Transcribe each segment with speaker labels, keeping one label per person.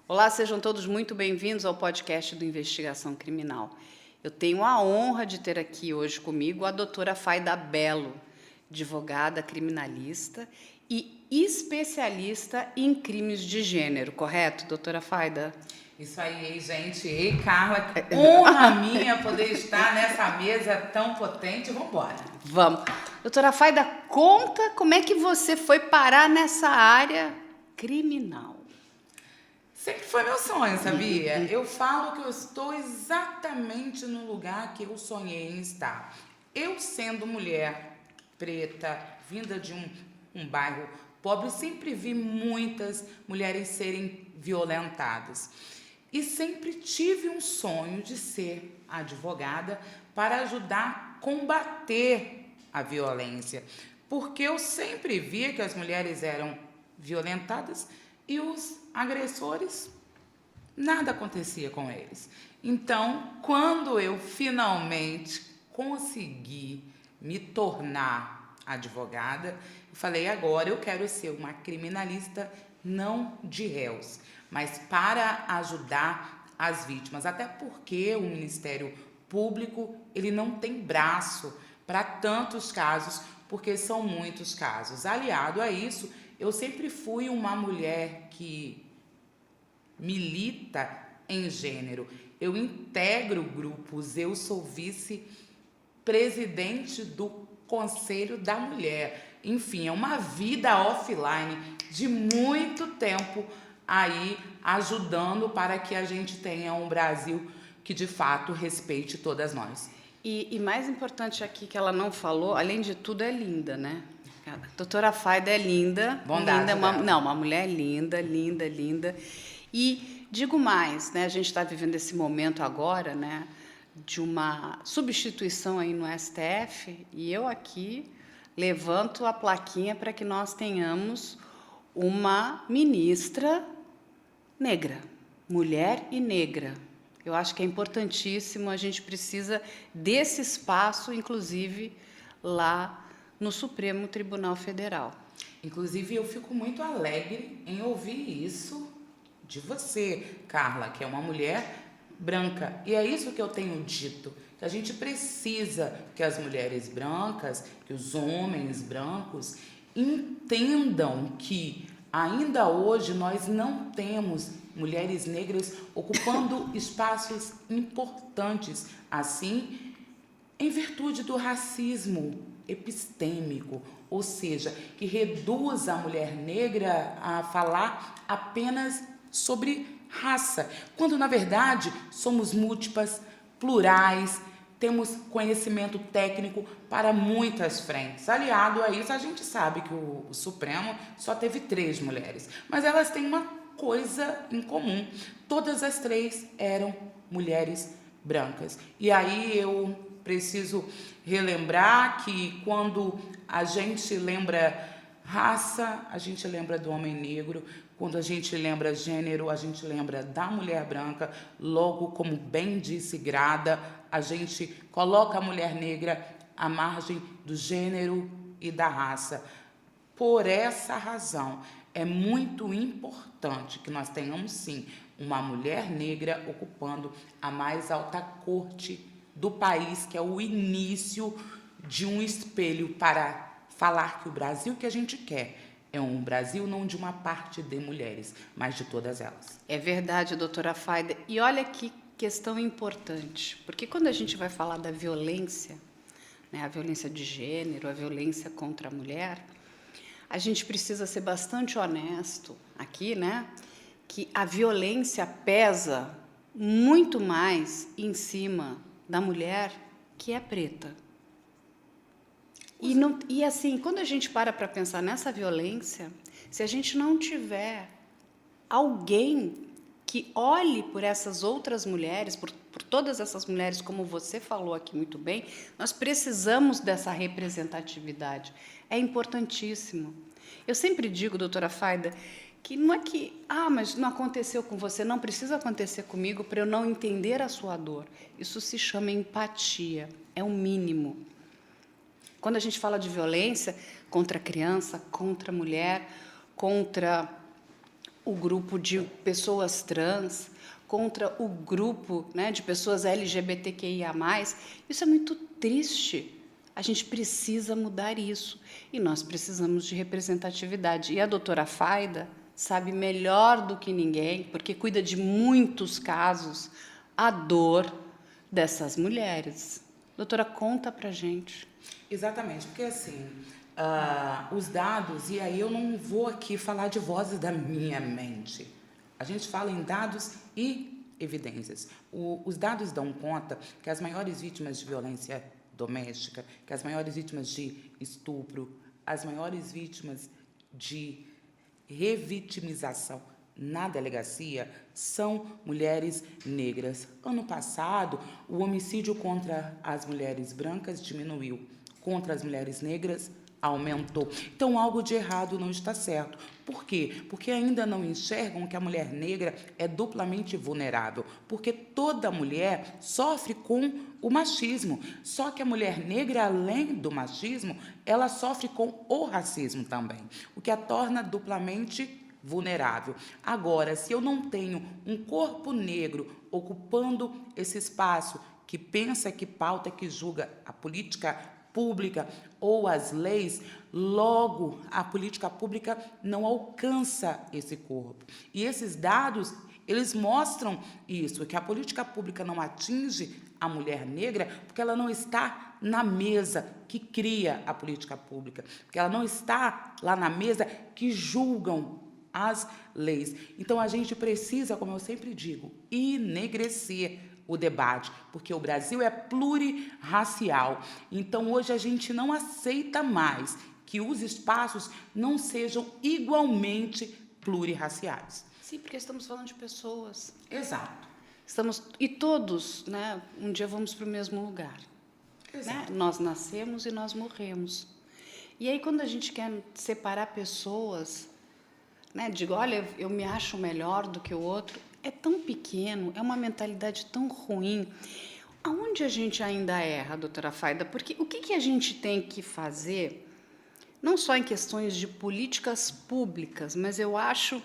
Speaker 1: Olá, sejam todos muito bem-vindos ao podcast do Investigação Criminal. Eu tenho a honra de ter aqui hoje comigo a doutora Faida Bello, advogada criminalista e especialista em crimes de gênero, correto, doutora Faida?
Speaker 2: Isso aí, gente. Ei, Carla, que honra minha poder estar nessa mesa tão potente. Vamos embora.
Speaker 1: Vamos. Doutora Faida, conta como é que você foi parar nessa área criminal.
Speaker 2: Sempre foi meu sonho, sabia? Eu falo que eu estou exatamente no lugar que eu sonhei em estar. Eu, sendo mulher preta, vinda de um bairro pobre, sempre vi muitas mulheres serem violentadas. E sempre tive um sonho de ser advogada para ajudar a combater a violência. Porque eu sempre via que as mulheres eram violentadas e os agressores, nada acontecia com eles. Então, quando eu finalmente consegui me tornar advogada, eu falei, agora eu quero ser uma criminalista não de réus, mas para ajudar as vítimas, até porque o Ministério Público, ele não tem braço para tantos casos, porque são muitos casos. Aliado a isso, eu sempre fui uma mulher que milita em gênero. Eu integro grupos, eu sou vice-presidente do Conselho da Mulher. Enfim, é uma vida offline de muito tempo aí ajudando para que a gente tenha um Brasil que de fato respeite todas nós.
Speaker 1: E mais importante aqui que ela não falou, além de tudo, é linda, né? A doutora Faida é linda.
Speaker 2: Bondade
Speaker 1: linda,
Speaker 2: dela.
Speaker 1: uma mulher linda, linda, linda. E digo mais, né? A gente está vivendo esse momento agora, né? De uma substituição aí no STF, e eu aqui levanto a plaquinha para que nós tenhamos uma ministra negra, mulher e negra. Eu acho que é importantíssimo, a gente precisa desse espaço, inclusive lá no Supremo Tribunal Federal.
Speaker 2: Inclusive, eu fico muito alegre em ouvir isso de você, Carla, que é uma mulher branca. E é isso que eu tenho dito, que a gente precisa que as mulheres brancas, que os homens brancos entendam que ainda hoje nós não temos mulheres negras ocupando espaços importantes, assim, em virtude do racismo epistêmico, ou seja, que reduz a mulher negra a falar apenas sobre raça, quando na verdade somos múltiplas, plurais, temos conhecimento técnico para muitas frentes. Aliado a isso, a gente sabe que o Supremo só teve 3 mulheres, mas elas têm uma coisa em comum, todas as 3 eram mulheres brancas. E aí eu preciso relembrar que quando a gente lembra raça, a gente lembra do homem negro. Quando a gente lembra gênero, a gente lembra da mulher branca. Logo, como bem disse Grada, a gente coloca a mulher negra à margem do gênero e da raça. Por essa razão, é muito importante que nós tenhamos, sim, uma mulher negra ocupando a mais alta corte do país, que é o início de um espelho para falar que o Brasil que a gente quer é um Brasil não de uma parte de mulheres, mas de todas elas.
Speaker 1: É verdade, doutora Faida. E olha que questão importante, porque quando a gente vai falar da violência, né, a violência de gênero, a violência contra a mulher, a gente precisa ser bastante honesto aqui, né? Que a violência pesa muito mais em cima da mulher que é preta. E assim, quando a gente para pensar nessa violência, se a gente não tiver alguém que olhe por essas outras mulheres, por todas essas mulheres, como você falou aqui muito bem, nós precisamos dessa representatividade. É importantíssimo. Eu sempre digo, doutora Faida, que não é que, mas não aconteceu com você, não precisa acontecer comigo para eu não entender a sua dor. Isso se chama empatia, é o mínimo. Quando a gente fala de violência contra a criança, contra a mulher, contra o grupo de pessoas trans, contra o grupo, né, de pessoas LGBTQIA+. Isso é muito triste. A gente precisa mudar isso. E nós precisamos de representatividade. E a doutora Faida sabe melhor do que ninguém, porque cuida de muitos casos, a dor dessas mulheres. Doutora, conta pra gente.
Speaker 2: Exatamente, porque assim, os dados, e aí eu não vou aqui falar de vozes da minha mente. A gente fala em dados e evidências. Os dados dão conta que as maiores vítimas de violência doméstica, que as maiores vítimas de estupro, as maiores vítimas de revitimização na delegacia são mulheres negras. Ano passado, o homicídio contra as mulheres brancas diminuiu, contra as mulheres negras aumentou. Então, algo de errado não está certo. Por quê? Porque ainda não enxergam que a mulher negra é duplamente vulnerável, porque toda mulher sofre com o machismo. Só que a mulher negra, além do machismo, ela sofre com o racismo também, o que a torna duplamente vulnerável. Agora, se eu não tenho um corpo negro ocupando esse espaço que pensa, que pauta, que julga a política pública ou as leis, logo a política pública não alcança esse corpo. E esses dados, eles mostram isso, que a política pública não atinge a mulher negra porque ela não está na mesa que cria a política pública, porque ela não está lá na mesa que julgam as leis. Então, a gente precisa, como eu sempre digo, enegrecer o debate, porque o Brasil é plurirracial. Então, hoje a gente não aceita mais que os espaços não sejam igualmente plurirraciais.
Speaker 1: Sim, porque estamos falando de pessoas.
Speaker 2: Exato.
Speaker 1: E todos, né, um dia vamos para o mesmo lugar.
Speaker 2: Exato.
Speaker 1: Né? Nós nascemos e nós morremos. E aí, quando a gente quer separar pessoas, né, digo, olha, eu me acho melhor do que o outro, é tão pequeno, é uma mentalidade tão ruim. Aonde a gente ainda erra, doutora Faida? Porque o que a gente tem que fazer, não só em questões de políticas públicas, mas eu acho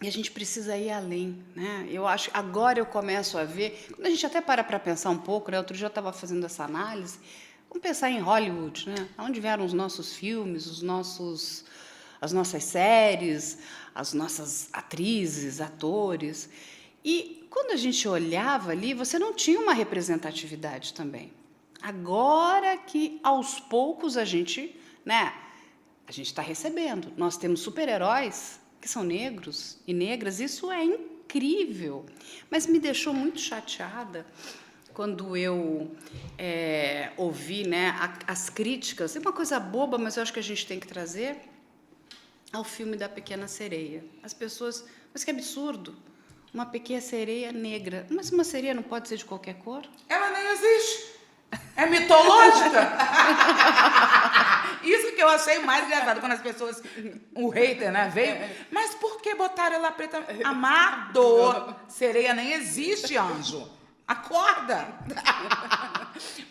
Speaker 1: que a gente precisa ir além, né? Eu acho, agora eu começo a ver, quando a gente até para pensar um pouco, né? Outro dia eu estava fazendo essa análise, vamos pensar em Hollywood, né? Onde vieram os nossos filmes, as nossas séries, as nossas atrizes, atores. E quando a gente olhava ali, você não tinha uma representatividade também. Agora que, aos poucos, a gente está recebendo. Nós temos super-heróis que são negros e negras, isso é incrível. Mas me deixou muito chateada quando eu ouvi, né, as críticas. É uma coisa boba, mas eu acho que a gente tem que trazer ao filme da Pequena Sereia. As pessoas, mas que absurdo, uma pequena sereia negra. Mas uma sereia não pode ser de qualquer cor?
Speaker 2: Ela nem existe. É mitológica. Isso que eu achei mais engraçado, quando as pessoas, o hater, né, veio, mas por que botaram ela preta? Amado, sereia nem existe, anjo. Acorda.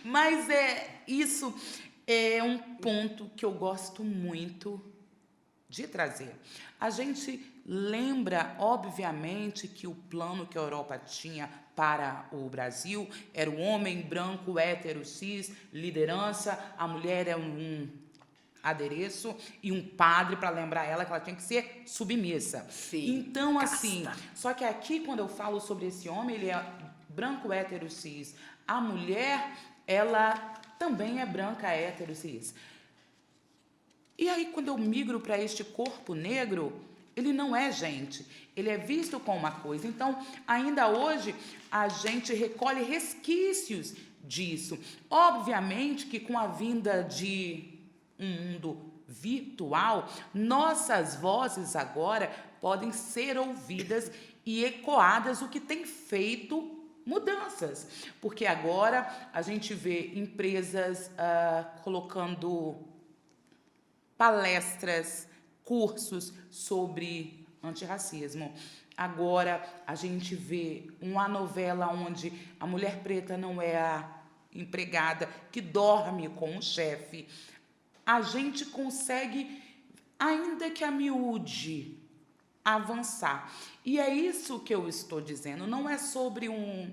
Speaker 2: Mas isso é um ponto que eu gosto muito de trazer. A gente lembra, obviamente, que o plano que a Europa tinha para o Brasil era o homem branco, hétero, cis, liderança, a mulher é um adereço e um padre para lembrar ela que ela tinha que ser submissa.
Speaker 1: Sim,
Speaker 2: então,
Speaker 1: casta.
Speaker 2: assim, só que aqui, quando eu falo sobre esse homem, ele é branco, hétero, cis. A mulher, ela também é branca, hétero, cis. E aí, quando eu migro para este corpo negro, ele não é gente, ele é visto como uma coisa. Então, ainda hoje, a gente recolhe resquícios disso. Obviamente que com a vinda de um mundo virtual, nossas vozes agora podem ser ouvidas e ecoadas, o que tem feito mudanças. Porque agora a gente vê empresas colocando palestras, cursos sobre antirracismo. Agora a gente vê uma novela onde a mulher preta não é a empregada que dorme com o chefe. A gente consegue, ainda que a miúde, avançar. E é isso que eu estou dizendo, não é sobre um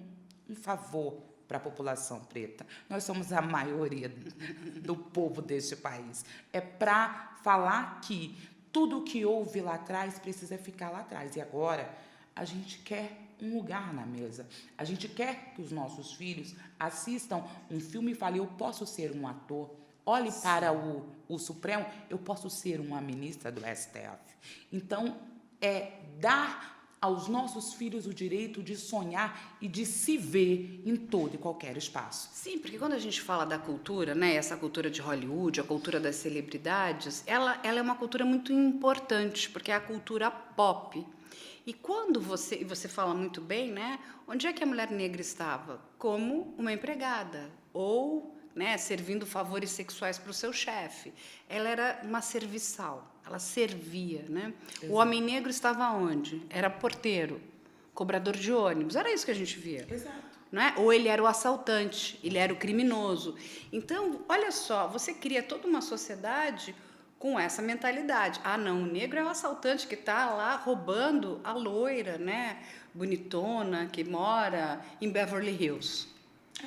Speaker 2: favor para a população preta. Nós somos a maioria do povo deste país. É para falar que tudo o que houve lá atrás precisa ficar lá atrás. E agora a gente quer um lugar na mesa. A gente quer que os nossos filhos assistam um filme e falem, eu posso ser um ator. Olhe para o Supremo, eu posso ser uma ministra do STF. Então, é dar aos nossos filhos o direito de sonhar e de se ver em todo e qualquer espaço.
Speaker 1: Sim, porque quando a gente fala da cultura, né, essa cultura de Hollywood, a cultura das celebridades, ela é uma cultura muito importante, porque é a cultura pop. E quando você fala muito bem, né, onde é que a mulher negra estava? Como uma empregada, ou, né, servindo favores sexuais para o seu chefe. Ela era uma serviçal, ela servia, né? Exato. O homem negro estava onde? Era porteiro, cobrador de ônibus, era isso que a gente via.
Speaker 2: Exato.
Speaker 1: Não é? Ou ele era o assaltante, ele era o criminoso. Então, olha só, você cria toda uma sociedade com essa mentalidade. Ah, não, o negro é o assaltante que está lá roubando a loira, né, bonitona, que mora em Beverly Hills.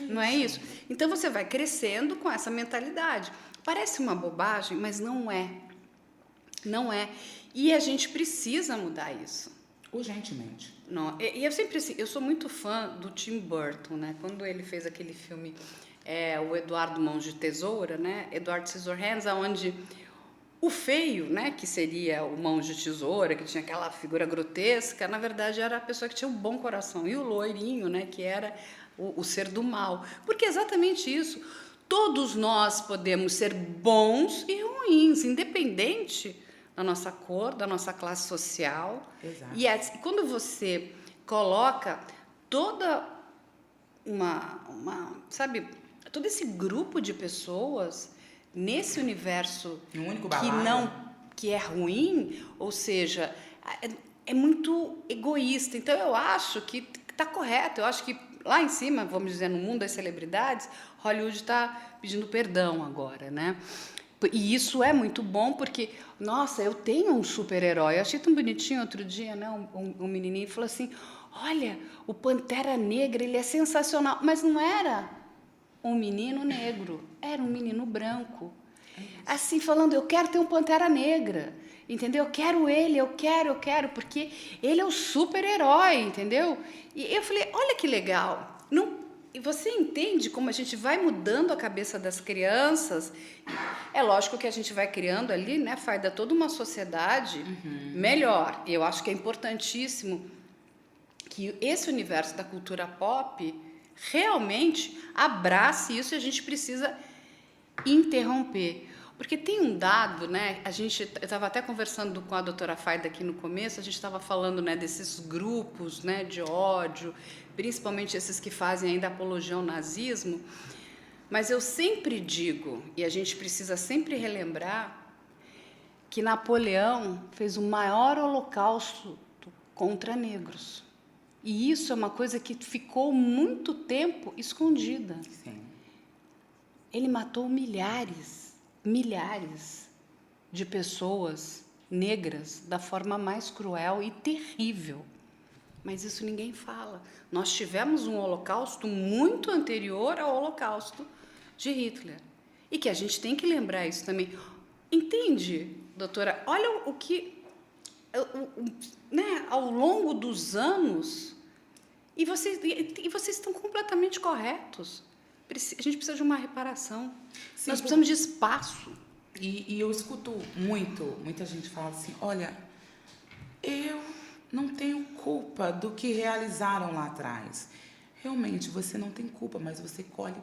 Speaker 1: Não é isso? Então, você vai crescendo com essa mentalidade. Parece uma bobagem, mas não é. Não é. E a gente precisa mudar isso.
Speaker 2: Urgentemente.
Speaker 1: Não, e eu sempre assim, eu sou muito fã do Tim Burton, né? Quando ele fez aquele filme, o Eduardo Mãos de Tesoura, né? Edward Scissorhands, onde o feio, né, que seria o Mãos de Tesoura, que tinha aquela figura grotesca, na verdade era a pessoa que tinha um bom coração. E o loirinho, né, que era o ser do mal. Porque é exatamente isso. Todos nós podemos ser bons e ruins, independente da nossa cor, da nossa classe social.
Speaker 2: Exato.
Speaker 1: E quando você coloca toda sabe, todo esse grupo de pessoas nesse universo
Speaker 2: um único
Speaker 1: que é ruim, ou seja, é muito egoísta. Então eu acho que está correto. Eu acho que lá em cima, vamos dizer, no mundo das celebridades, Hollywood está pedindo perdão agora, né? E isso é muito bom porque, nossa, eu tenho um super-herói. Eu achei tão bonitinho outro dia, né? Um menininho falou assim, olha, o Pantera Negra, ele é sensacional. Mas não era um menino negro, era um menino branco. Assim, falando, eu quero ter um Pantera Negra, entendeu? Eu quero ele, eu quero, porque ele é o super-herói, entendeu? E eu falei, olha que legal. E você entende como a gente vai mudando a cabeça das crianças? É lógico que a gente vai criando ali, né, Faida, toda uma sociedade melhor. Eu acho que é importantíssimo que esse universo da cultura pop realmente abrace isso e a gente precisa interromper. Porque tem um dado, né? Eu estava até conversando com a doutora Faida aqui no começo, a gente estava falando, né, desses grupos, né, de ódio, principalmente esses que fazem ainda apologia ao nazismo. Mas eu sempre digo, e a gente precisa sempre relembrar, que Napoleão fez o maior holocausto contra negros. E isso é uma coisa que ficou muito tempo escondida.
Speaker 2: Sim.
Speaker 1: Ele matou milhares de pessoas negras da forma mais cruel e terrível. Mas isso ninguém fala. Nós tivemos um holocausto muito anterior ao holocausto de Hitler. E que a gente tem que lembrar isso também. Entende, doutora? Olha o que... né, ao longo dos anos... E vocês estão completamente corretos. A gente precisa de uma reparação. Sim, nós precisamos de espaço.
Speaker 2: E eu escuto muita gente fala assim, olha, eu não tenho culpa do que realizaram lá atrás. Realmente, você não tem culpa, mas você colhe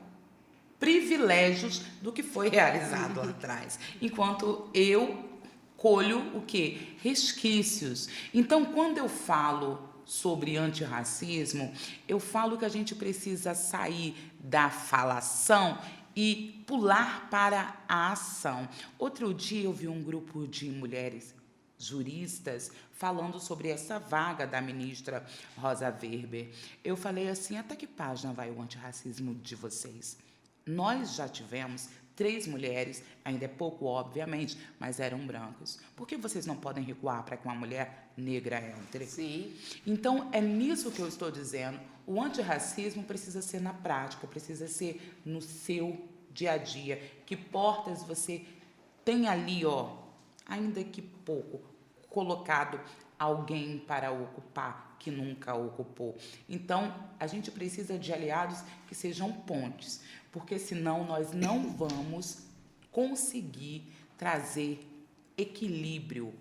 Speaker 2: privilégios do que foi realizado lá atrás. Enquanto eu colho o quê? Resquícios. Então, quando eu falo sobre antirracismo, eu falo que a gente precisa sair da falação e pular para a ação. Outro dia eu vi um grupo de mulheres juristas falando sobre essa vaga da ministra Rosa Weber. Eu falei assim, até que página vai o antirracismo de vocês? Nós já tivemos 3 mulheres, ainda é pouco, obviamente, mas eram brancas. Por que vocês não podem recuar para que uma mulher negra entre?
Speaker 1: Sim.
Speaker 2: Então, é nisso que eu estou dizendo. O antirracismo precisa ser na prática, precisa ser no seu dia a dia. Que portas você tem ali, ó, ainda que pouco, colocado alguém para ocupar que nunca ocupou. Então, a gente precisa de aliados que sejam pontes, porque senão nós não vamos conseguir trazer equilíbrio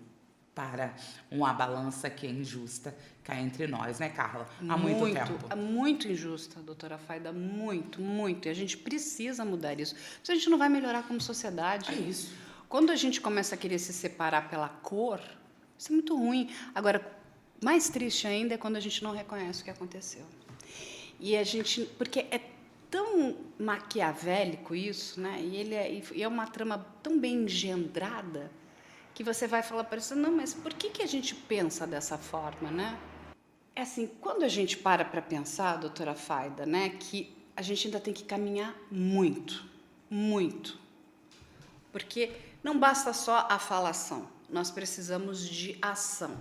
Speaker 2: para uma balança que é injusta cá entre nós, né, Carla? Há muito tempo.
Speaker 1: É muito injusta, doutora Faida, muito, muito. E a gente precisa mudar isso. Se a gente não vai melhorar como sociedade.
Speaker 2: É isso.
Speaker 1: Quando a gente começa a querer se separar pela cor, isso é muito ruim. Agora, mais triste ainda é quando a gente não reconhece o que aconteceu. E a gente, porque é tão maquiavélico isso, né? E é uma trama tão bem engendrada que você vai falar para você, não, mas por que a gente pensa dessa forma, né? É assim, quando a gente para pensar, doutora Faida, né, que a gente ainda tem que caminhar muito, muito. Porque não basta só a falação, nós precisamos de ação.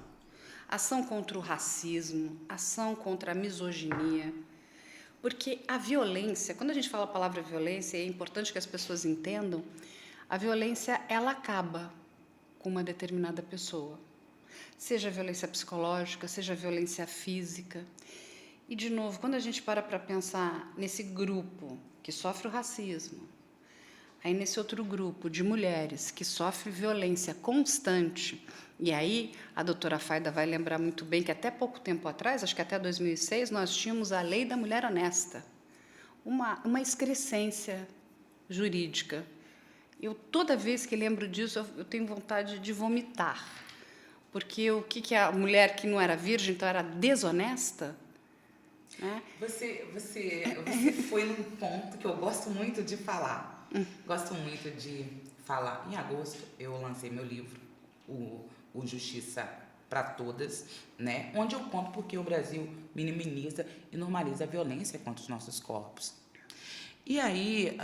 Speaker 1: Ação contra o racismo, ação contra a misoginia. Porque a violência, quando a gente fala a palavra violência, é importante que as pessoas entendam, a violência, ela acaba com uma determinada pessoa. Seja violência psicológica, seja violência física. E, de novo, quando a gente para pensar nesse grupo que sofre o racismo, aí nesse outro grupo de mulheres que sofre violência constante, e aí a doutora Faida vai lembrar muito bem que até pouco tempo atrás, acho que até 2006, nós tínhamos a Lei da Mulher Honesta, uma excrescência jurídica. Eu, toda vez que lembro disso, eu tenho vontade de vomitar, porque o que a mulher que não era virgem, então era desonesta, né?
Speaker 2: Você foi num ponto que eu gosto muito de falar. Gosto muito de falar. Em agosto, eu lancei meu livro, o Justiça para Todas, né? Onde eu conto porque o Brasil minimiza e normaliza a violência contra os nossos corpos. E aí,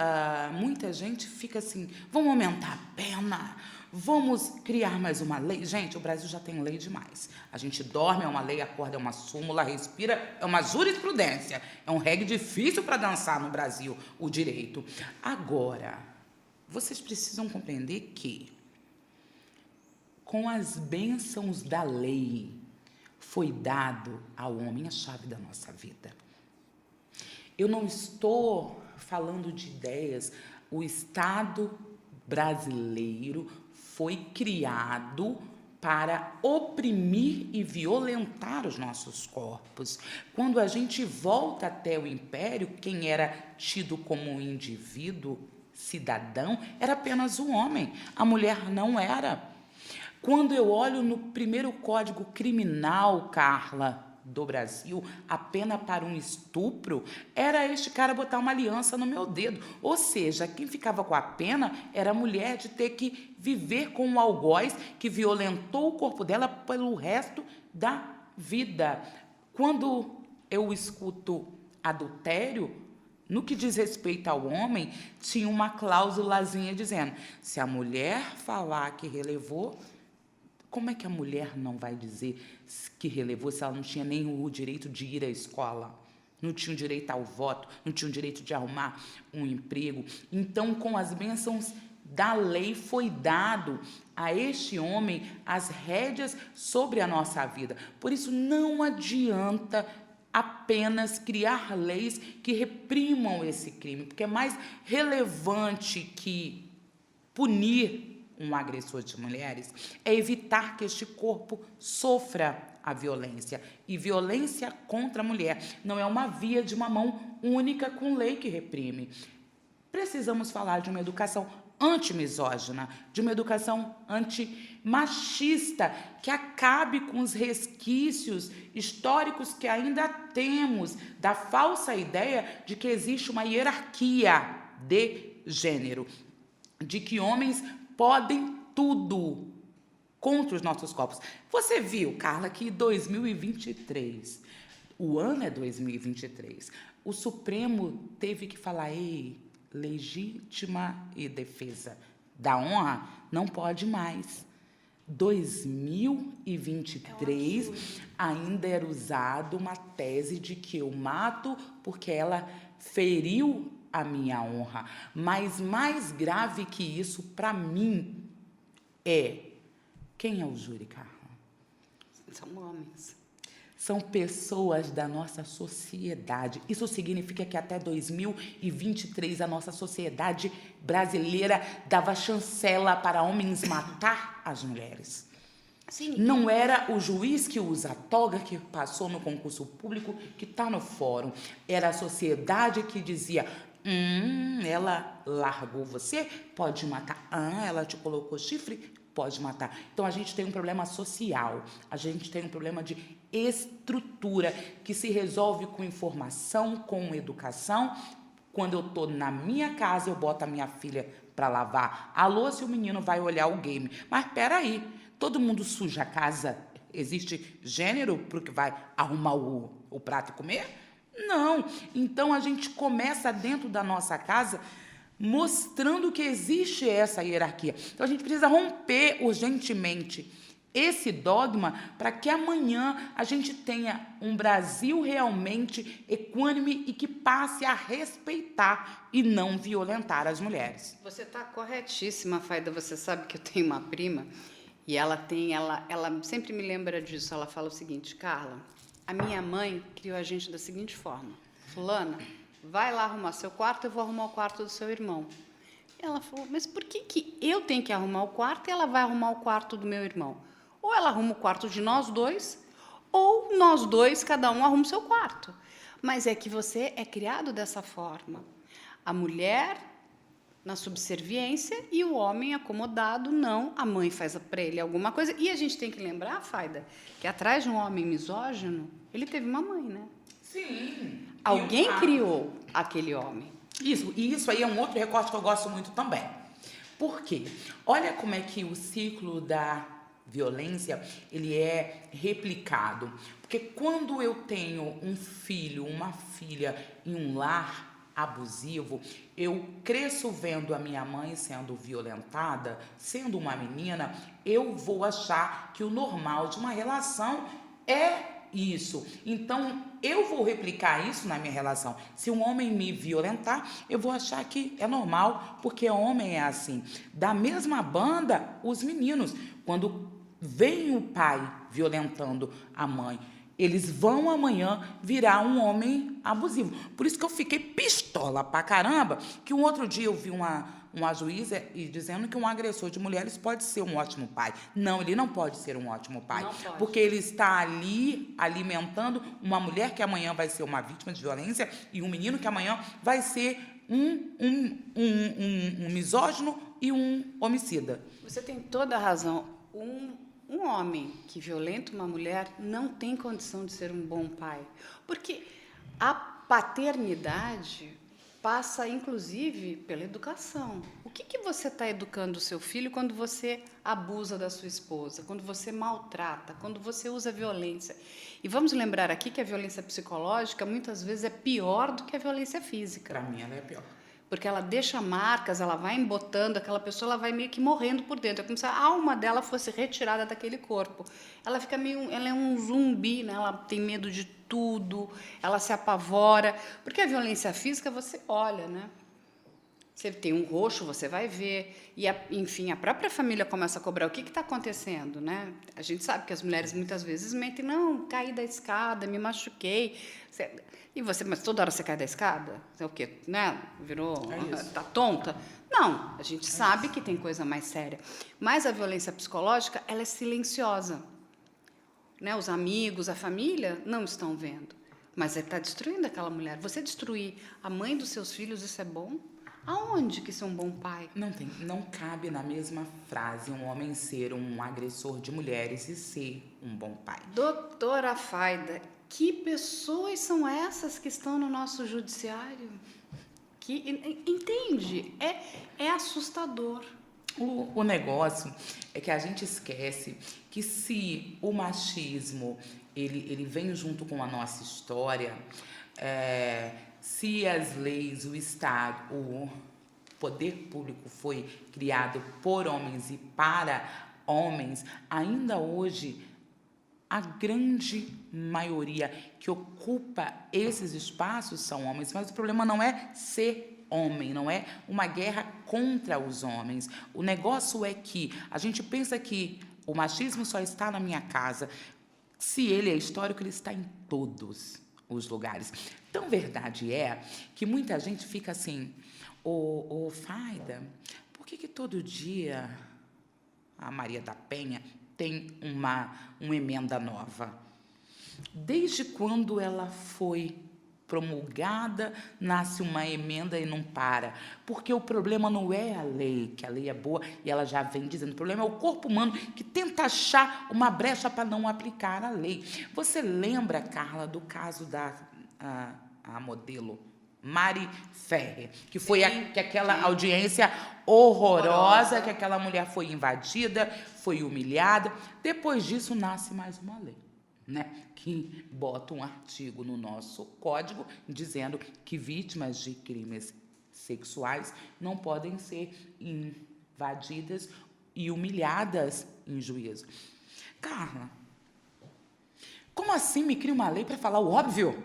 Speaker 2: muita gente fica assim, vamos aumentar a pena, vamos criar mais uma lei. Gente, o Brasil já tem lei demais. A gente dorme, é uma lei, acorda, é uma súmula, respira, é uma jurisprudência. É um reggae difícil para dançar no Brasil, o direito. Agora, vocês precisam compreender que, com as bênçãos da lei, foi dado ao homem a chave da nossa vida. Eu não estou falando de ideias. O Estado brasileiro foi criado para oprimir e violentar os nossos corpos. Quando a gente volta até o Império, quem era tido como um indivíduo, cidadão, era apenas o homem. A mulher não era. Quando eu olho no primeiro Código Criminal, Carla, do Brasil, a pena para um estupro era este cara botar uma aliança no meu dedo. Ou seja, quem ficava com a pena era a mulher de ter que viver com um algoz que violentou o corpo dela pelo resto da vida. Quando eu escuto adultério, no que diz respeito ao homem, tinha uma cláusulazinha dizendo, se a mulher falar que relevou, como é que a mulher não vai dizer que relevou se ela não tinha nem o direito de ir à escola? Não tinha o direito ao voto, não tinha o direito de arrumar um emprego. Então, com as bênçãos da lei, foi dado a este homem as rédeas sobre a nossa vida. Por isso, não adianta apenas criar leis que reprimam esse crime, porque é mais relevante que punir um agressor de mulheres, é evitar que este corpo sofra a violência. E violência contra a mulher não é uma via de uma mão única com lei que reprime. Precisamos falar de uma educação antimisógina, de uma educação antimachista, que acabe com os resquícios históricos que ainda temos da falsa ideia de que existe uma hierarquia de gênero, de que homens podem tudo contra os nossos corpos. Você viu, Carla, que 2023, o ano é 2023, o Supremo teve que falar, ei, legítima e defesa da honra não pode mais. 2023 ainda era usado uma tese de que eu mato porque ela feriu a minha honra. Mas mais grave que isso, para mim, é... Quem é o júri, Carla?
Speaker 1: São homens.
Speaker 2: São pessoas da nossa sociedade. Isso significa que até 2023 a nossa sociedade brasileira dava chancela para homens matar as mulheres.
Speaker 1: Sim.
Speaker 2: Não era o juiz que usa a toga, que passou no concurso público, que está no fórum. Era a sociedade que dizia: ela largou você, pode matar. Ela te colocou chifre, pode matar. Então, a gente tem um problema social, a gente tem um problema de estrutura que se resolve com informação, com educação. Quando eu estou na minha casa, eu boto a minha filha para lavar a louça e o menino vai olhar o game. Mas peraí, todo mundo suja a casa? Existe gênero para o que vai arrumar o prato e comer? Não. Então, a gente começa dentro da nossa casa mostrando que existe essa hierarquia. Então, a gente precisa romper urgentemente esse dogma para que amanhã a gente tenha um Brasil realmente equânime e que passe a respeitar e não violentar as mulheres.
Speaker 1: Você está corretíssima, Faida. Você sabe que eu tenho uma prima e ela sempre me lembra disso. Ela fala o seguinte: Carla, a minha mãe criou a gente da seguinte forma: fulana, vai lá arrumar seu quarto, eu vou arrumar o quarto do seu irmão. Ela falou: mas por que eu tenho que arrumar o quarto e ela vai arrumar o quarto do meu irmão? Ou ela arruma o quarto de nós dois, ou nós dois, cada um arruma o seu quarto. Mas é que você é criado dessa forma. A mulher na subserviência e o homem acomodado, não. A mãe faz para ele alguma coisa. E a gente tem que lembrar, Faida, que atrás de um homem misógino, ele teve uma mãe, né?
Speaker 2: Sim.
Speaker 1: Alguém criou aquele homem.
Speaker 2: Isso, e isso aí é um outro recorte que eu gosto muito também. Por quê? Olha como é que o ciclo da violência, ele é replicado. Porque quando eu tenho um filho, uma filha em um lar abusivo, eu cresço vendo a minha mãe sendo violentada, sendo uma menina, eu vou achar que o normal de uma relação é isso. Então, eu vou replicar isso na minha relação. Se um homem me violentar, eu vou achar que é normal, porque homem é assim. Da mesma banda, os meninos, quando vem o pai violentando a mãe, eles vão amanhã virar um homem abusivo. Por isso que eu fiquei pistola pra caramba, que um outro dia eu vi uma juíza dizendo que um agressor de mulheres pode ser um ótimo pai. Não, ele não pode ser um ótimo pai.
Speaker 1: Não pode.
Speaker 2: Porque ele está ali alimentando uma mulher que amanhã vai ser uma vítima de violência e um menino que amanhã vai ser um misógino e um homicida.
Speaker 1: Você tem toda a razão. Um homem que violenta uma mulher não tem condição de ser um bom pai. Porque a paternidade passa, inclusive, pela educação. O que você está educando o seu filho quando você abusa da sua esposa, quando você maltrata, quando você usa violência? E vamos lembrar aqui que a violência psicológica, muitas vezes, é pior do que a violência física.
Speaker 2: Para mim, ela é pior.
Speaker 1: Porque ela deixa marcas, ela vai embotando, aquela pessoa ela vai meio que morrendo por dentro. É como se a alma dela fosse retirada daquele corpo. Ela fica ela é um zumbi, né? Ela tem medo de tudo, ela se apavora. Porque a violência física, você olha, né? Você tem um roxo, você vai ver. E, enfim, a própria família começa a cobrar. O que está acontecendo, né? A gente sabe que as mulheres muitas vezes mentem. Não, caí da escada, me machuquei. E você, mas toda hora você cai da escada? É o quê? Né? Tá tonta? Não, a gente sabe que tem coisa mais séria. Mas a violência psicológica, ela é silenciosa. Né? Os amigos, a família não estão vendo. Mas está destruindo aquela mulher. Você destruir a mãe dos seus filhos, isso é bom? Aonde que isso é um bom pai?
Speaker 2: Não cabe na mesma frase um homem ser um agressor de mulheres e ser um bom pai.
Speaker 1: Doutora Faida, que pessoas são essas que estão no nosso judiciário? Entende? É assustador.
Speaker 2: O negócio é que a gente esquece que se o machismo ele vem junto com a nossa história, se as leis, o Estado, o poder público foi criado por homens e para homens, ainda hoje a grande maioria que ocupa esses espaços são homens, mas o problema não é ser homem, não é uma guerra contra os homens. O negócio é que a gente pensa que o machismo só está na minha casa. Se ele é histórico, ele está em todos os lugares. Tão verdade é que muita gente fica assim, ô Faida, por que todo dia a Maria da Penha tem uma emenda nova? Desde quando ela foi promulgada, nasce uma emenda e não para. Porque o problema não é a lei, que a lei é boa e ela já vem dizendo. O problema é o corpo humano que tenta achar uma brecha para não aplicar a lei. Você lembra, Carla, do caso da a modelo Mari Ferrer, que foi aquela audiência horrorosa, que aquela mulher foi invadida, foi humilhada. Depois disso, nasce mais uma lei, né, que bota um artigo no nosso código dizendo que vítimas de crimes sexuais não podem ser invadidas e humilhadas em juízo. Carla, como assim me cria uma lei para falar o óbvio?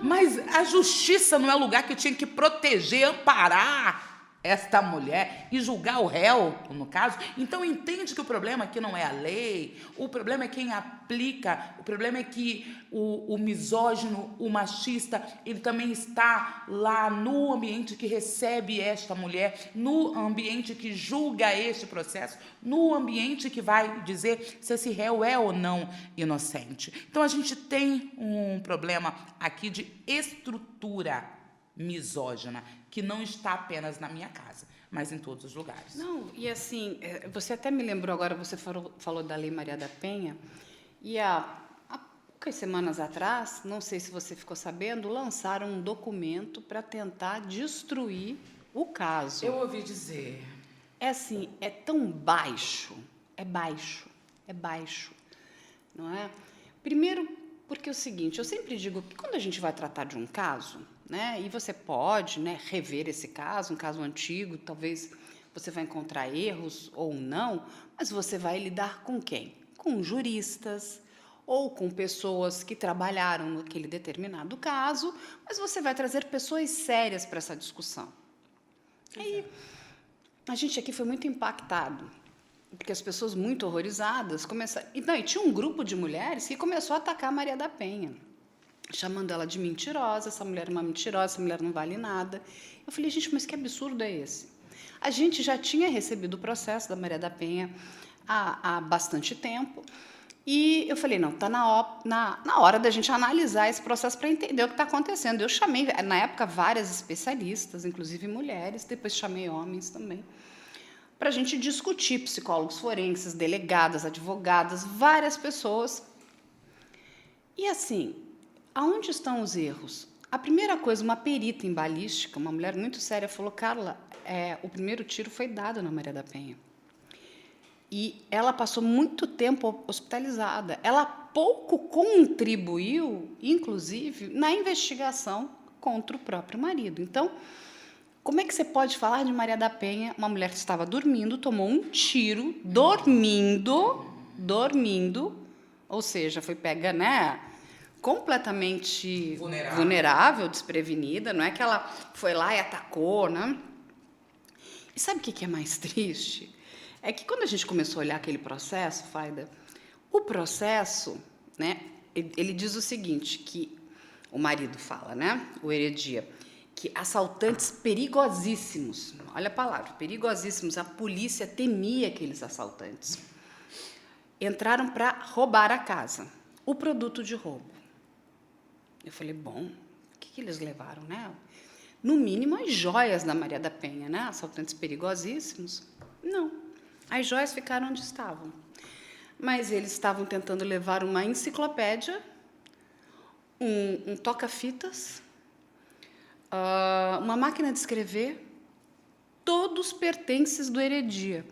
Speaker 2: Mas a justiça não é o lugar que tinha que proteger, amparar esta mulher e julgar o réu, no caso? Então, entende que o problema aqui não é a lei, o problema é quem aplica, o problema é que o misógino, o machista, ele também está lá no ambiente que recebe esta mulher, no ambiente que julga este processo, no ambiente que vai dizer se esse réu é ou não inocente. Então, a gente tem um problema aqui de estrutura misógina, que não está apenas na minha casa, mas em todos os lugares.
Speaker 1: Não, e assim, você até me lembrou agora, você falou da Lei Maria da Penha, e há poucas semanas atrás, não sei se você ficou sabendo, lançaram um documento para tentar destruir o caso.
Speaker 2: Eu ouvi dizer.
Speaker 1: É assim, é tão baixo, não é? Primeiro, porque é o seguinte, eu sempre digo que quando a gente vai tratar de um caso, né, e você pode, né, rever esse caso, um caso antigo, talvez você vai encontrar erros ou não, mas você vai lidar com quem? Com juristas ou com pessoas que trabalharam naquele determinado caso, mas você vai trazer pessoas sérias para essa discussão. Aí, a gente aqui foi muito impactado, porque as pessoas muito horrorizadas começaram... E tinha um grupo de mulheres que começou a atacar a Maria da Penha, chamando ela de mentirosa, essa mulher é uma mentirosa, essa mulher não vale nada. Eu falei, gente, mas que absurdo é esse? A gente já tinha recebido o processo da Maria da Penha há bastante tempo, e eu falei, não, está na hora da gente analisar esse processo para entender o que está acontecendo. Eu chamei, na época, várias especialistas, inclusive mulheres, depois chamei homens também, para a gente discutir, psicólogos forenses, delegadas, advogadas, várias pessoas. E assim, aonde estão os erros? A primeira coisa, uma perita em balística, uma mulher muito séria, falou, Carla, o primeiro tiro foi dado na Maria da Penha. E ela passou muito tempo hospitalizada. Ela pouco contribuiu, inclusive, na investigação contra o próprio marido. Então, como é que você pode falar de Maria da Penha, uma mulher que estava dormindo, tomou um tiro, dormindo, ou seja, foi pega, né, completamente vulnerável, desprevenida, não é que ela foi lá e atacou, né? E sabe o que é mais triste? É que quando a gente começou a olhar aquele processo, Faida, o processo, né, ele diz o seguinte, que o marido fala, né, o Heredia, que assaltantes perigosíssimos, olha a palavra, perigosíssimos, a polícia temia aqueles assaltantes, entraram para roubar a casa, o produto de roubo. Eu falei, bom, o que eles levaram, né? No mínimo, as joias da Maria da Penha, né? Assaltantes perigosíssimos. Não, as joias ficaram onde estavam. Mas eles estavam tentando levar uma enciclopédia, um toca-fitas, uma máquina de escrever, todos pertences do Heredia.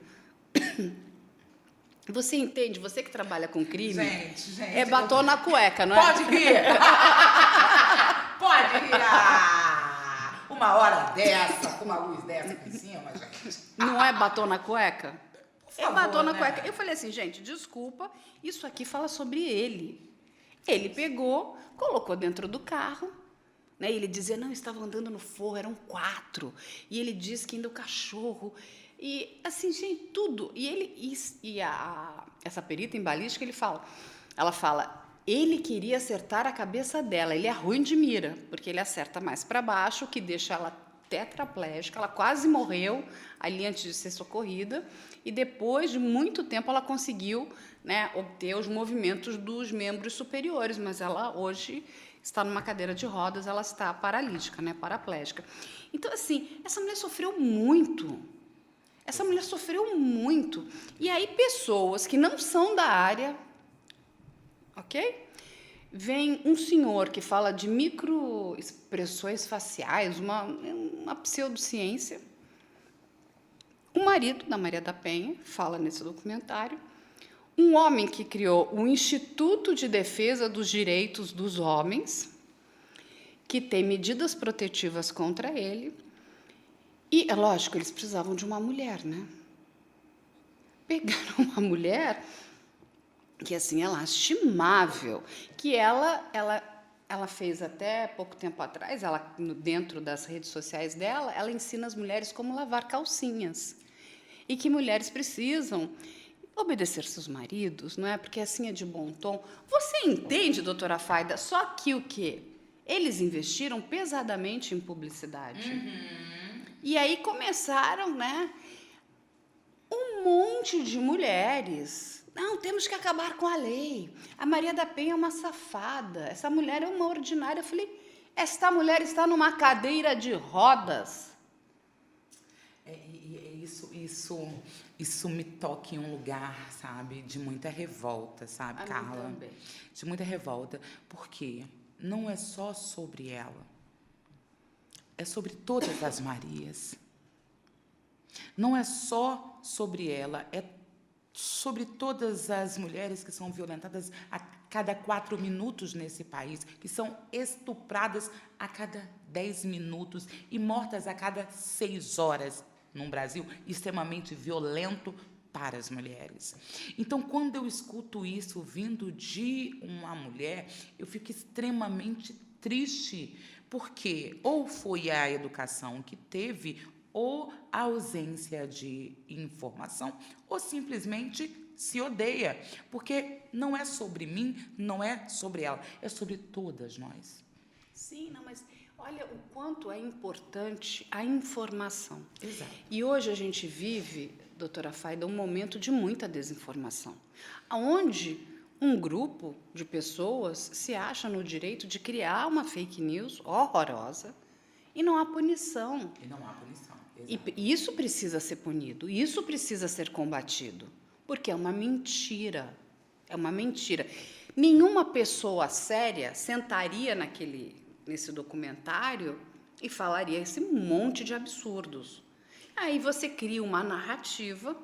Speaker 1: Você entende? Você que trabalha com crime,
Speaker 2: Gente,
Speaker 1: é batom na cueca, não é?
Speaker 2: Pode rir! Pode rir! Uma hora dessa, com uma luz dessa aqui em cima, gente.
Speaker 1: Não é batom na cueca?
Speaker 2: Por
Speaker 1: Batom na
Speaker 2: né?
Speaker 1: cueca. Eu falei assim, gente, desculpa, isso aqui fala sobre ele. Ele pegou, colocou dentro do carro, né? E ele dizia, não, estava andando no forro, eram 4. E ele disse que ainda o cachorro. E assim, gente, tudo. E ele essa perita em balística, ela fala, ele queria acertar a cabeça dela. Ele é ruim de mira, porque ele acerta mais para baixo, o que deixa ela tetraplégica. Ela quase morreu ali antes de ser socorrida. E depois de muito tempo ela conseguiu, né, obter os movimentos dos membros superiores, mas ela hoje está numa cadeira de rodas, ela está paralítica, né, paraplégica. Então, assim, essa mulher sofreu muito. Essa mulher sofreu muito. E aí pessoas que não são da área, ok? Vem um senhor que fala de microexpressões faciais, uma pseudociência. O marido da Maria da Penha fala nesse documentário. Um homem que criou o Instituto de Defesa dos Direitos dos Homens, que tem medidas protetivas contra ele. E, é lógico, eles precisavam de uma mulher, né? Pegaram uma mulher que, assim, é lastimável, que ela fez até pouco tempo atrás, dentro das redes sociais dela, ela ensina as mulheres como lavar calcinhas. E que mulheres precisam obedecer seus maridos, não é? Porque assim é de bom tom. Você entende, doutora Faida? Só que o quê? Eles investiram pesadamente em publicidade. E aí começaram, né? Um monte de mulheres. Não, temos que acabar com a lei. A Maria da Penha é uma safada. Essa mulher é uma ordinária. Eu falei, esta mulher está numa cadeira de rodas.
Speaker 2: Isso me toca em um lugar, sabe, de muita revolta, sabe,
Speaker 1: A
Speaker 2: Carla?
Speaker 1: mim também.
Speaker 2: De muita revolta, porque não é só sobre ela, é sobre todas as Marias. Não é só sobre ela, é sobre todas as mulheres que são violentadas a cada 4 minutos nesse país, que são estupradas a cada 10 minutos e mortas a cada 6 horas num Brasil extremamente violento para as mulheres. Então, quando eu escuto isso vindo de uma mulher, eu fico extremamente triste, porque ou foi a educação que teve, ou a ausência de informação, ou simplesmente se odeia, porque não é sobre mim, não é sobre ela, é sobre todas nós.
Speaker 1: Sim, não, mas olha o quanto é importante a informação.
Speaker 2: Exato.
Speaker 1: E hoje a gente vive, doutora Faida, um momento de muita desinformação, onde um grupo de pessoas se acha no direito de criar uma fake news horrorosa e não há punição.
Speaker 2: E não há punição.
Speaker 1: E isso precisa ser punido, isso precisa ser combatido, porque é uma mentira. É uma mentira. Nenhuma pessoa séria sentaria nesse documentário e falaria esse monte de absurdos. Aí você cria uma narrativa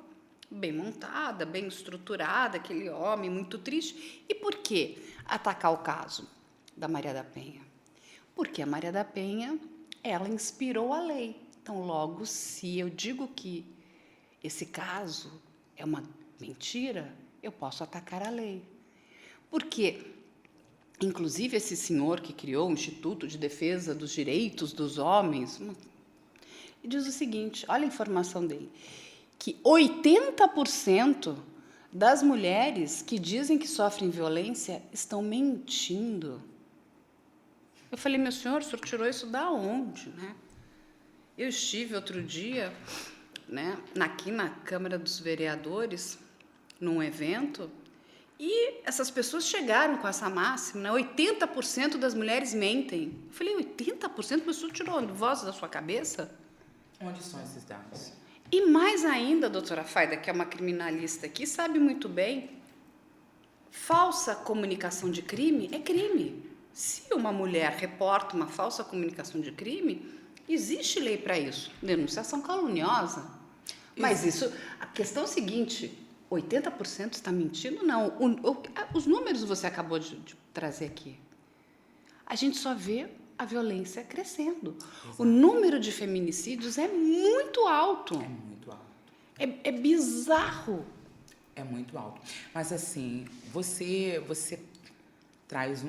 Speaker 1: bem montada, bem estruturada, aquele homem muito triste. E por que atacar o caso da Maria da Penha? Porque a Maria da Penha, ela inspirou a lei. Então, logo, se eu digo que esse caso é uma mentira, eu posso atacar a lei. Porque, inclusive, esse senhor que criou o Instituto de Defesa dos Direitos dos Homens, diz o seguinte, olha a informação dele, que 80% das mulheres que dizem que sofrem violência estão mentindo. Eu falei, meu senhor, o senhor tirou isso da onde, né? Eu estive outro dia, né, aqui na Câmara dos Vereadores, num evento, e essas pessoas chegaram com essa máxima, né? 80% das mulheres mentem. Eu falei, 80%? Mas o senhor tirou a voz da sua cabeça?
Speaker 2: Onde estão esses dados?
Speaker 1: E mais ainda, doutora Faida, que é uma criminalista aqui, sabe muito bem, falsa comunicação de crime é crime. Se uma mulher reporta uma falsa comunicação de crime, existe lei para isso, denunciação caluniosa. Mas isso, a questão é a seguinte, 80% está mentindo? Não. Os números você acabou de trazer aqui. A gente só vê a violência crescendo. O número de feminicídios é muito alto.
Speaker 2: É muito alto.
Speaker 1: É bizarro.
Speaker 2: É muito alto. Mas assim, você traz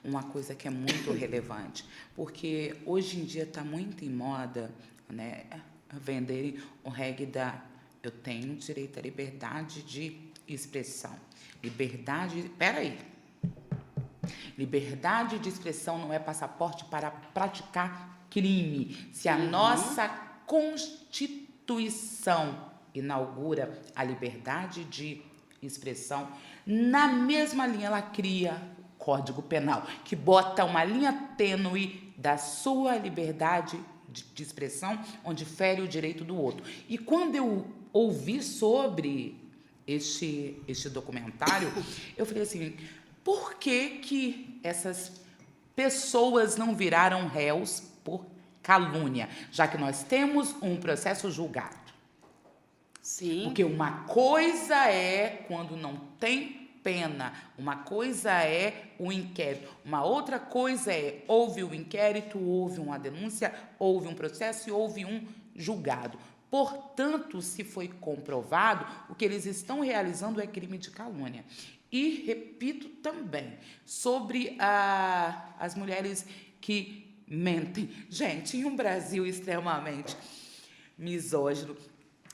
Speaker 2: uma coisa que é muito relevante, porque hoje em dia está muito em moda, né, venderem o reggae da eu tenho direito à liberdade de expressão. Peraí. Liberdade de expressão não é passaporte para praticar crime. Se a nossa Constituição inaugura a liberdade de expressão, na mesma linha ela cria Código Penal, que bota uma linha tênue da sua liberdade de expressão, onde fere o direito do outro. E quando eu ouvi sobre este documentário, eu falei assim, por que essas pessoas não viraram réus por calúnia, já que nós temos um processo julgado?
Speaker 1: Sim.
Speaker 2: Porque uma coisa é quando não tem pena, uma coisa é o inquérito, uma outra coisa é houve o inquérito, houve uma denúncia, houve um processo e houve um julgado. Portanto, se foi comprovado, o que eles estão realizando é crime de calúnia. E repito também, sobre as mulheres que mentem. Gente, em um Brasil extremamente misógino,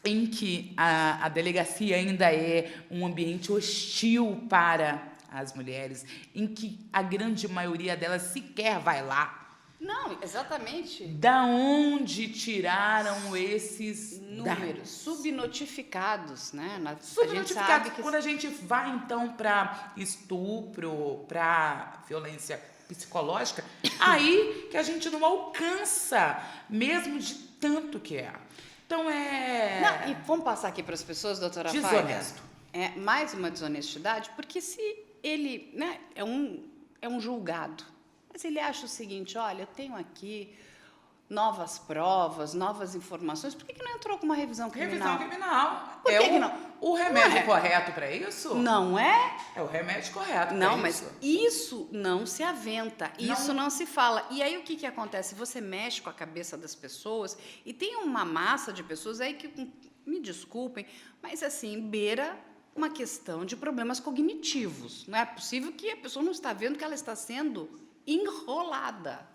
Speaker 2: em que a delegacia ainda é um ambiente hostil para as mulheres, em que a grande maioria delas sequer vai lá.
Speaker 1: Não, exatamente.
Speaker 2: Da onde tiraram esses
Speaker 1: números subnotificados, né?
Speaker 2: Subnotificados. Quando a gente vai, então, para estupro, para violência psicológica, aí que a gente não alcança, mesmo de tanto que é. Então,
Speaker 1: Não, e vamos passar aqui para as pessoas, doutora Fábia.
Speaker 2: Desonesto.
Speaker 1: É mais uma desonestidade, porque se ele, né, é um julgado, mas ele acha o seguinte, olha, eu tenho aqui novas provas, novas informações, por que não entrou com uma revisão criminal?
Speaker 2: Revisão criminal.
Speaker 1: Por que não?
Speaker 2: O remédio correto para isso?
Speaker 1: Não é?
Speaker 2: É o remédio correto.
Speaker 1: Não, mas isso não se aventa, isso não se fala. E aí o que acontece? Você mexe com a cabeça das pessoas e tem uma massa de pessoas aí que, me desculpem, mas assim, beira uma questão de problemas cognitivos. Não é possível que a pessoa não está vendo que ela está sendo enrolada,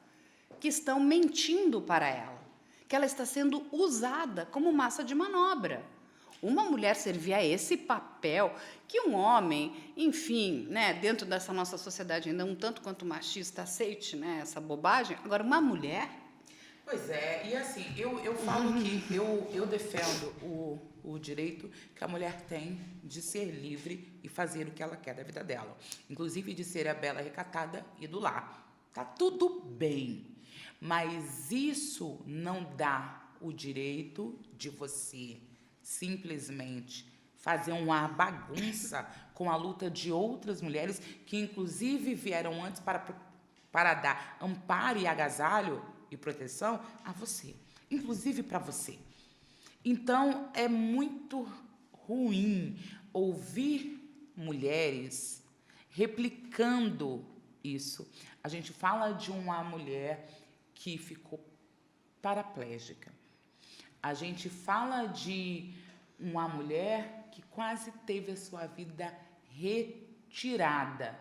Speaker 1: que estão mentindo para ela, que ela está sendo usada como massa de manobra. Uma mulher servir a esse papel que um homem, enfim, né, dentro dessa nossa sociedade ainda um tanto quanto machista, aceite, né, essa bobagem. Agora, uma mulher...
Speaker 2: Pois é, e assim, eu falo que eu defendo o direito que a mulher tem de ser livre e fazer o que ela quer da vida dela. Inclusive de ser a bela recatada e do lar. Tá tudo bem, mas isso não dá o direito de você simplesmente fazer uma bagunça com a luta de outras mulheres que, inclusive, vieram antes para dar amparo e agasalho e proteção a você, inclusive para você. Então, é muito ruim ouvir mulheres replicando isso. A gente fala de uma mulher que ficou paraplégica. A gente fala de uma mulher que quase teve a sua vida retirada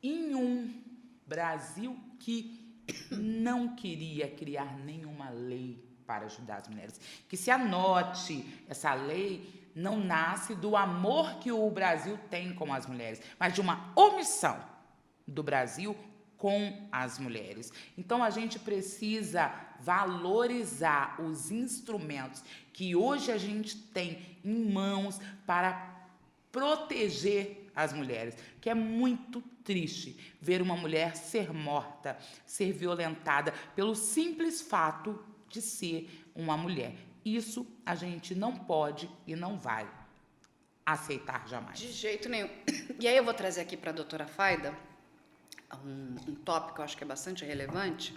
Speaker 2: em um Brasil que não queria criar nenhuma lei para ajudar as mulheres. Que se anote, essa lei não nasce do amor que o Brasil tem com as mulheres, mas de uma omissão do Brasil com as mulheres. Então, a gente precisa valorizar os instrumentos que hoje a gente tem em mãos para proteger as mulheres, que é muito triste ver uma mulher ser morta, ser violentada pelo simples fato de ser uma mulher. Isso a gente não pode e não vai aceitar jamais.
Speaker 1: De jeito nenhum. E aí eu vou trazer aqui para a doutora Faida um tópico que eu acho que é bastante relevante,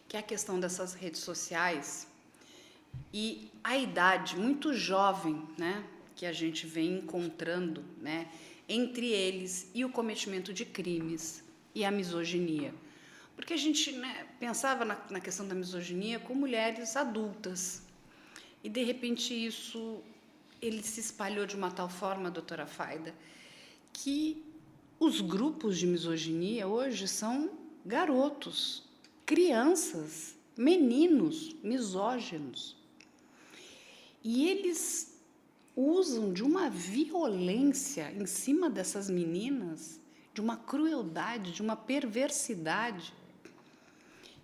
Speaker 1: que é a questão dessas redes sociais e a idade muito jovem, né, que a gente vem encontrando, né, entre eles e o cometimento de crimes e a misoginia. Porque a gente, né, pensava na questão da misoginia com mulheres adultas. E, de repente, ele se espalhou de uma tal forma, doutora Faida, que os grupos de misoginia hoje são garotos, crianças, meninos misóginos. E eles usam de uma violência em cima dessas meninas, de uma crueldade, de uma perversidade.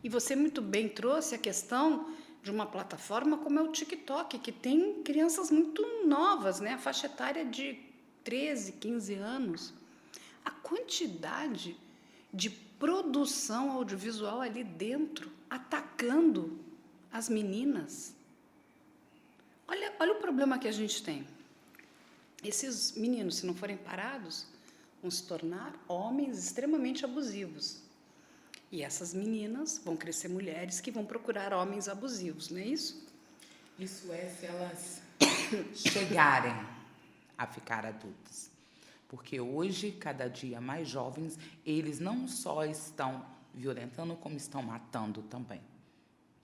Speaker 1: E você muito bem trouxe a questão de uma plataforma como é o TikTok, que tem crianças muito novas, né? A faixa etária de 13, 15 anos. A quantidade de produção audiovisual ali dentro, atacando as meninas. Olha o problema que a gente tem. Esses meninos, se não forem parados, vão se tornar homens extremamente abusivos. E essas meninas vão crescer mulheres que vão procurar homens abusivos, não é isso?
Speaker 2: Isso é se elas chegarem a ficar adultas. Porque hoje, cada dia mais jovens, eles não só estão violentando, como estão matando também.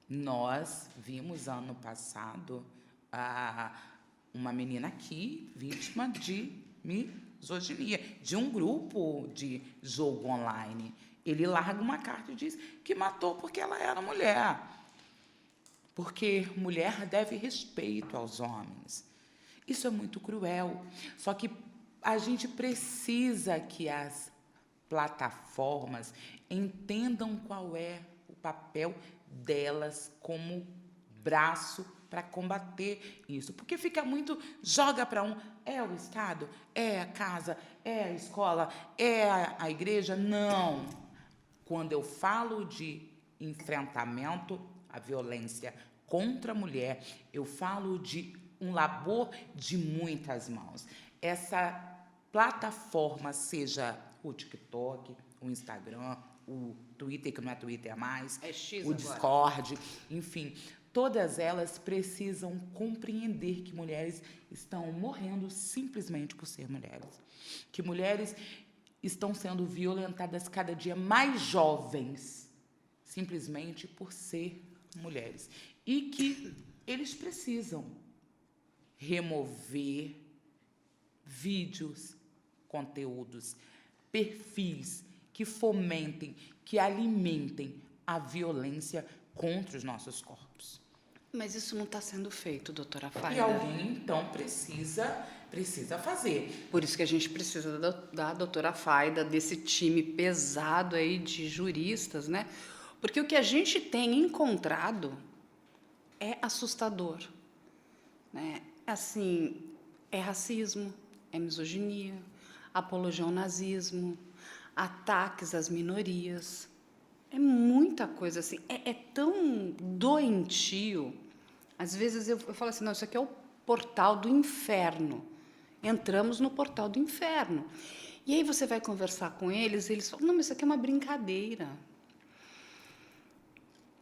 Speaker 2: Nós vimos ano passado uma menina aqui vítima de misoginia, de um grupo de jogo online. Ele larga uma carta e diz que matou porque ela era mulher. Porque mulher deve respeito aos homens. Isso é muito cruel. Só que a gente precisa que as plataformas entendam qual é o papel delas como braço para combater isso. Porque fica muito, joga para um, é o Estado, é a casa, é a escola, é a igreja. Não. Quando eu falo de enfrentamento à violência contra a mulher, eu falo de um labor de muitas mãos. Essa plataforma, seja o TikTok, o Instagram, o Twitter, que não é Twitter mais, o Discord, enfim, todas elas precisam compreender que mulheres estão morrendo simplesmente por ser mulheres. Que mulheres estão sendo violentadas cada dia mais jovens, simplesmente por ser mulheres. E que eles precisam remover vídeos, conteúdos, perfis que fomentem, que alimentem a violência contra os nossos corpos.
Speaker 1: Mas isso não está sendo feito, doutora Faida.
Speaker 2: E alguém, então, precisa fazer.
Speaker 1: Por isso que a gente precisa da doutora Faida, desse time pesado aí de juristas, né? Porque o que a gente tem encontrado é assustador, né? Assim, é racismo, é misoginia, apologia ao nazismo, ataques às minorias. É muita coisa assim, é tão doentio. Às vezes eu falo assim, não, isso aqui é o portal do inferno. Entramos no portal do inferno. E aí você vai conversar com eles, eles falam, não, mas isso aqui é uma brincadeira.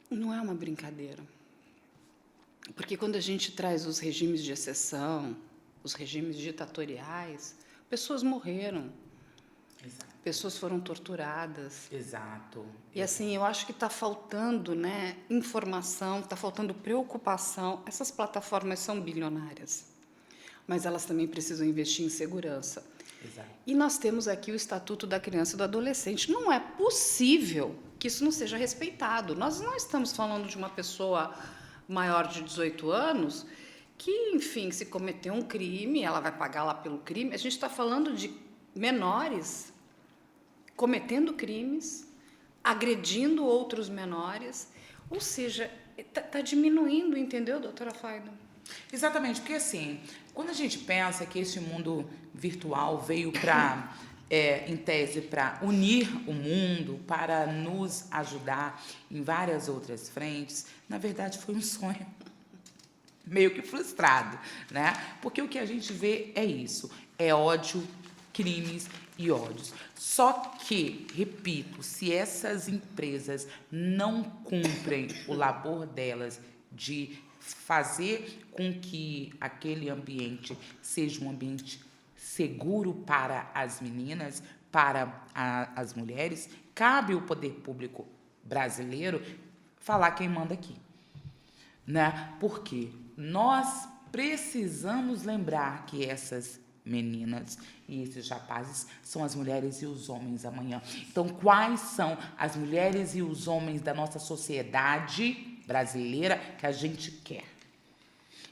Speaker 1: Não é uma brincadeira. Porque quando a gente traz os regimes de exceção, os regimes ditatoriais, pessoas morreram.
Speaker 2: Exato.
Speaker 1: Pessoas foram torturadas.
Speaker 2: Exato.
Speaker 1: E assim, eu acho que está faltando, né, informação, está faltando preocupação. Essas plataformas são bilionárias, mas elas também precisam investir em segurança.
Speaker 2: Exato.
Speaker 1: E nós temos aqui o Estatuto da Criança e do Adolescente. Não é possível que isso não seja respeitado. Nós não estamos falando de uma pessoa maior de 18 anos que, enfim, se cometeu um crime, ela vai pagar lá pelo crime. A gente está falando de menores cometendo crimes, agredindo outros menores, ou seja, está diminuindo, entendeu, doutora Faida?
Speaker 2: Exatamente, porque assim, quando a gente pensa que esse mundo virtual veio para, em tese, para unir o mundo, para nos ajudar em várias outras frentes, na verdade foi um sonho meio que frustrado, né? Porque o que a gente vê é isso, é ódio, crimes e ódios. Só que, repito, se essas empresas não cumprem o labor delas de fazer com que aquele ambiente seja um ambiente seguro para as meninas, para as mulheres, cabe o poder público brasileiro falar quem manda aqui, né? Porque nós precisamos lembrar que essas meninas e esses rapazes são as mulheres e os homens amanhã. Então, quais são as mulheres e os homens da nossa sociedade brasileira que a gente quer?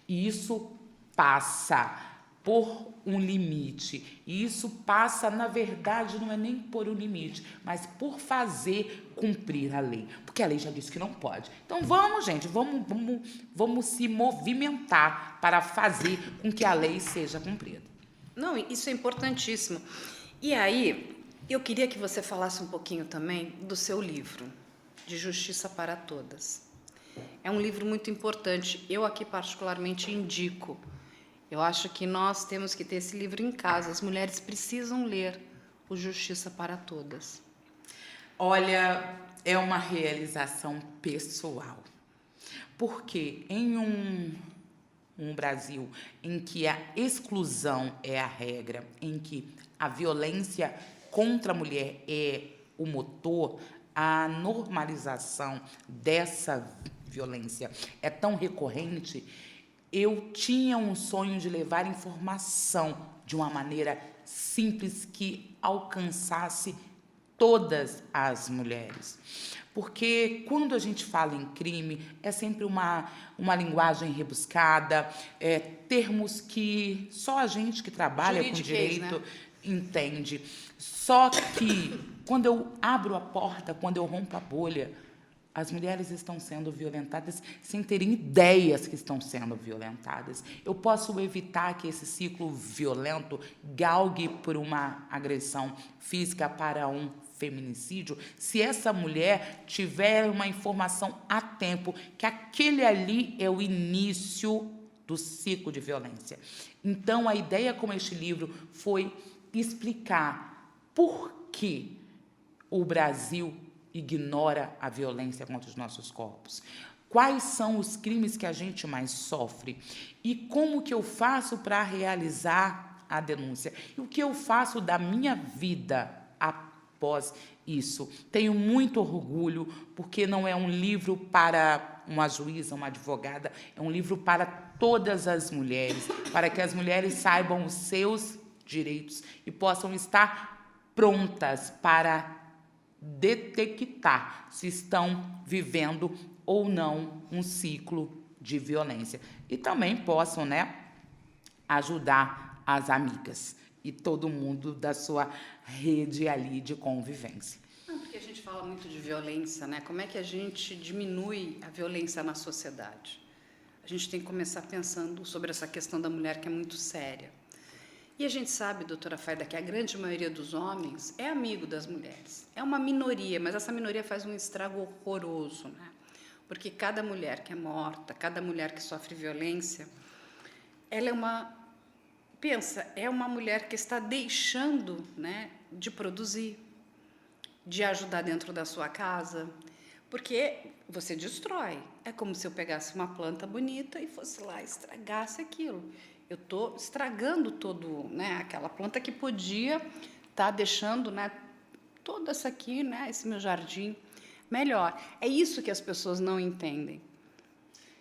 Speaker 2: E isso passa por um limite. E isso passa, na verdade, não é nem por um limite, mas por fazer cumprir a lei. Porque a lei já disse que não pode. Então vamos, gente, vamos se movimentar para fazer com que a lei seja cumprida.
Speaker 1: Não, isso é importantíssimo. E aí, eu queria que você falasse um pouquinho também do seu livro, De Justiça para Todas. É um livro muito importante. Eu aqui particularmente indico. Eu acho que nós temos que ter esse livro em casa. As mulheres precisam ler o Justiça para Todas.
Speaker 2: Olha, é uma realização pessoal. Porque em um Brasil em que a exclusão é a regra, em que a violência contra a mulher é o motor, a normalização dessa violência é tão recorrente, eu tinha um sonho de levar informação de uma maneira simples que alcançasse todas as mulheres. Porque quando a gente fala em crime, é sempre uma linguagem rebuscada, termos que só a gente que trabalha com direito, né, entende. Só que quando eu abro a porta, quando eu rompo a bolha, as mulheres estão sendo violentadas sem terem ideias que estão sendo violentadas. Eu posso evitar que esse ciclo violento galgue por uma agressão física para um feminicídio se essa mulher tiver uma informação a tempo que aquele ali é o início do ciclo de violência. Então, a ideia com este livro foi explicar por que o Brasil ignora a violência contra os nossos corpos. Quais são os crimes que a gente mais sofre? E como que eu faço para realizar a denúncia? E o que eu faço da minha vida após isso? Tenho muito orgulho, porque não é um livro para uma juíza, uma advogada, é um livro para todas as mulheres, para que as mulheres saibam os seus direitos e possam estar prontas para detectar se estão vivendo ou não um ciclo de violência. E também possam, né, ajudar as amigas e todo mundo da sua rede ali de convivência.
Speaker 1: Não, porque a gente fala muito de violência, né? Como é que a gente diminui a violência na sociedade? A gente tem que começar pensando sobre essa questão da mulher, que é muito séria. E a gente sabe, doutora Faida, que a grande maioria dos homens é amigo das mulheres. É uma minoria, mas essa minoria faz um estrago horroroso, né? Porque cada mulher que é morta, cada mulher que sofre violência, ela é uma... Pensa, é uma mulher que está deixando, né, de produzir, de ajudar dentro da sua casa, porque você destrói. É como se eu pegasse uma planta bonita e fosse lá e estragasse aquilo. Eu estou estragando todo, né, aquela planta que podia estar deixando, né, toda essa aqui, né, esse meu jardim melhor. É isso que as pessoas não entendem.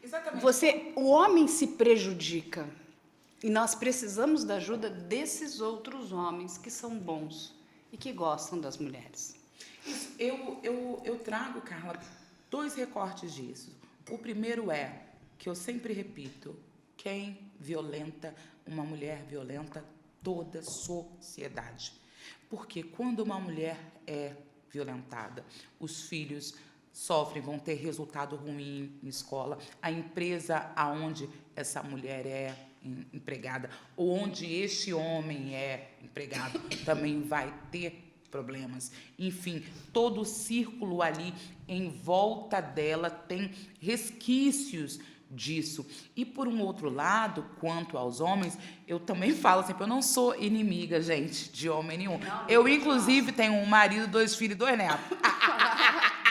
Speaker 2: Exatamente.
Speaker 1: O homem se prejudica e nós precisamos da ajuda desses outros homens que são bons e que gostam das mulheres.
Speaker 2: Isso, eu trago, Carla, 2 recortes disso. O primeiro é, que eu sempre repito, quem violenta uma mulher violenta toda a sociedade. Porque quando uma mulher é violentada, os filhos sofrem, vão ter resultado ruim em escola, a empresa aonde essa mulher é empregada, ou onde este homem é empregado, também vai ter problemas. Enfim, todo o círculo ali em volta dela tem resquícios disso. E, por um outro lado, quanto aos homens, eu também falo sempre, eu não sou inimiga, gente, de homem nenhum. Eu, inclusive, tenho um marido, 2 filhos e 2 netos.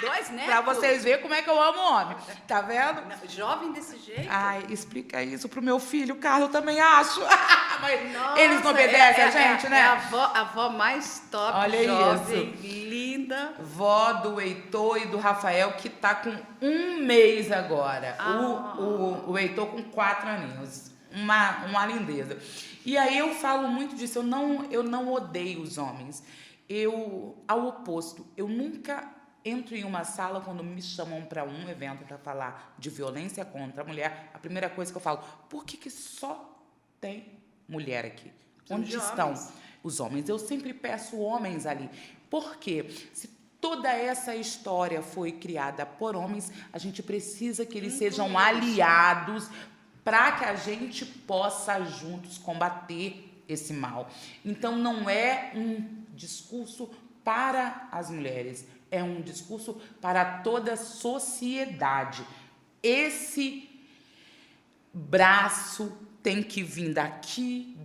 Speaker 1: 2 netos?
Speaker 2: Pra vocês verem como é que eu amo homem. Tá vendo?
Speaker 1: Não, jovem desse jeito?
Speaker 2: Ai, explica isso pro meu filho, Carlos, eu também acho. Mas
Speaker 1: Nossa,
Speaker 2: eles não obedecem a gente, né?
Speaker 1: É a avó mais top,
Speaker 2: Olha
Speaker 1: jovem,
Speaker 2: isso.
Speaker 1: linda.
Speaker 2: Vó do Heitor e do Rafael, que tá com 1 mês agora. O Heitor com 4 aninhos. Uma lindeza. E aí eu falo muito disso, eu não odeio os homens. Ao oposto, eu nunca entro em uma sala quando me chamam para um evento para falar de violência contra a mulher. A primeira coisa que eu falo, por que só tem mulher aqui? Onde estão os homens? Eu sempre peço homens ali. Por quê? Se toda essa história foi criada por homens, a gente precisa que eles sejam aliados para que a gente possa juntos combater esse mal. Então não é um discurso para as mulheres, é um discurso para toda a sociedade. Esse braço tem que vir daqui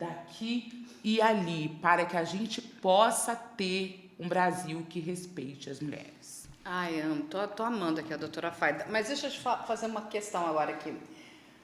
Speaker 2: e ali, para que a gente possa ter um Brasil que respeite as mulheres.
Speaker 1: Ai, amo, tô amando aqui a doutora Faida. Mas deixa eu te fazer uma questão agora aqui.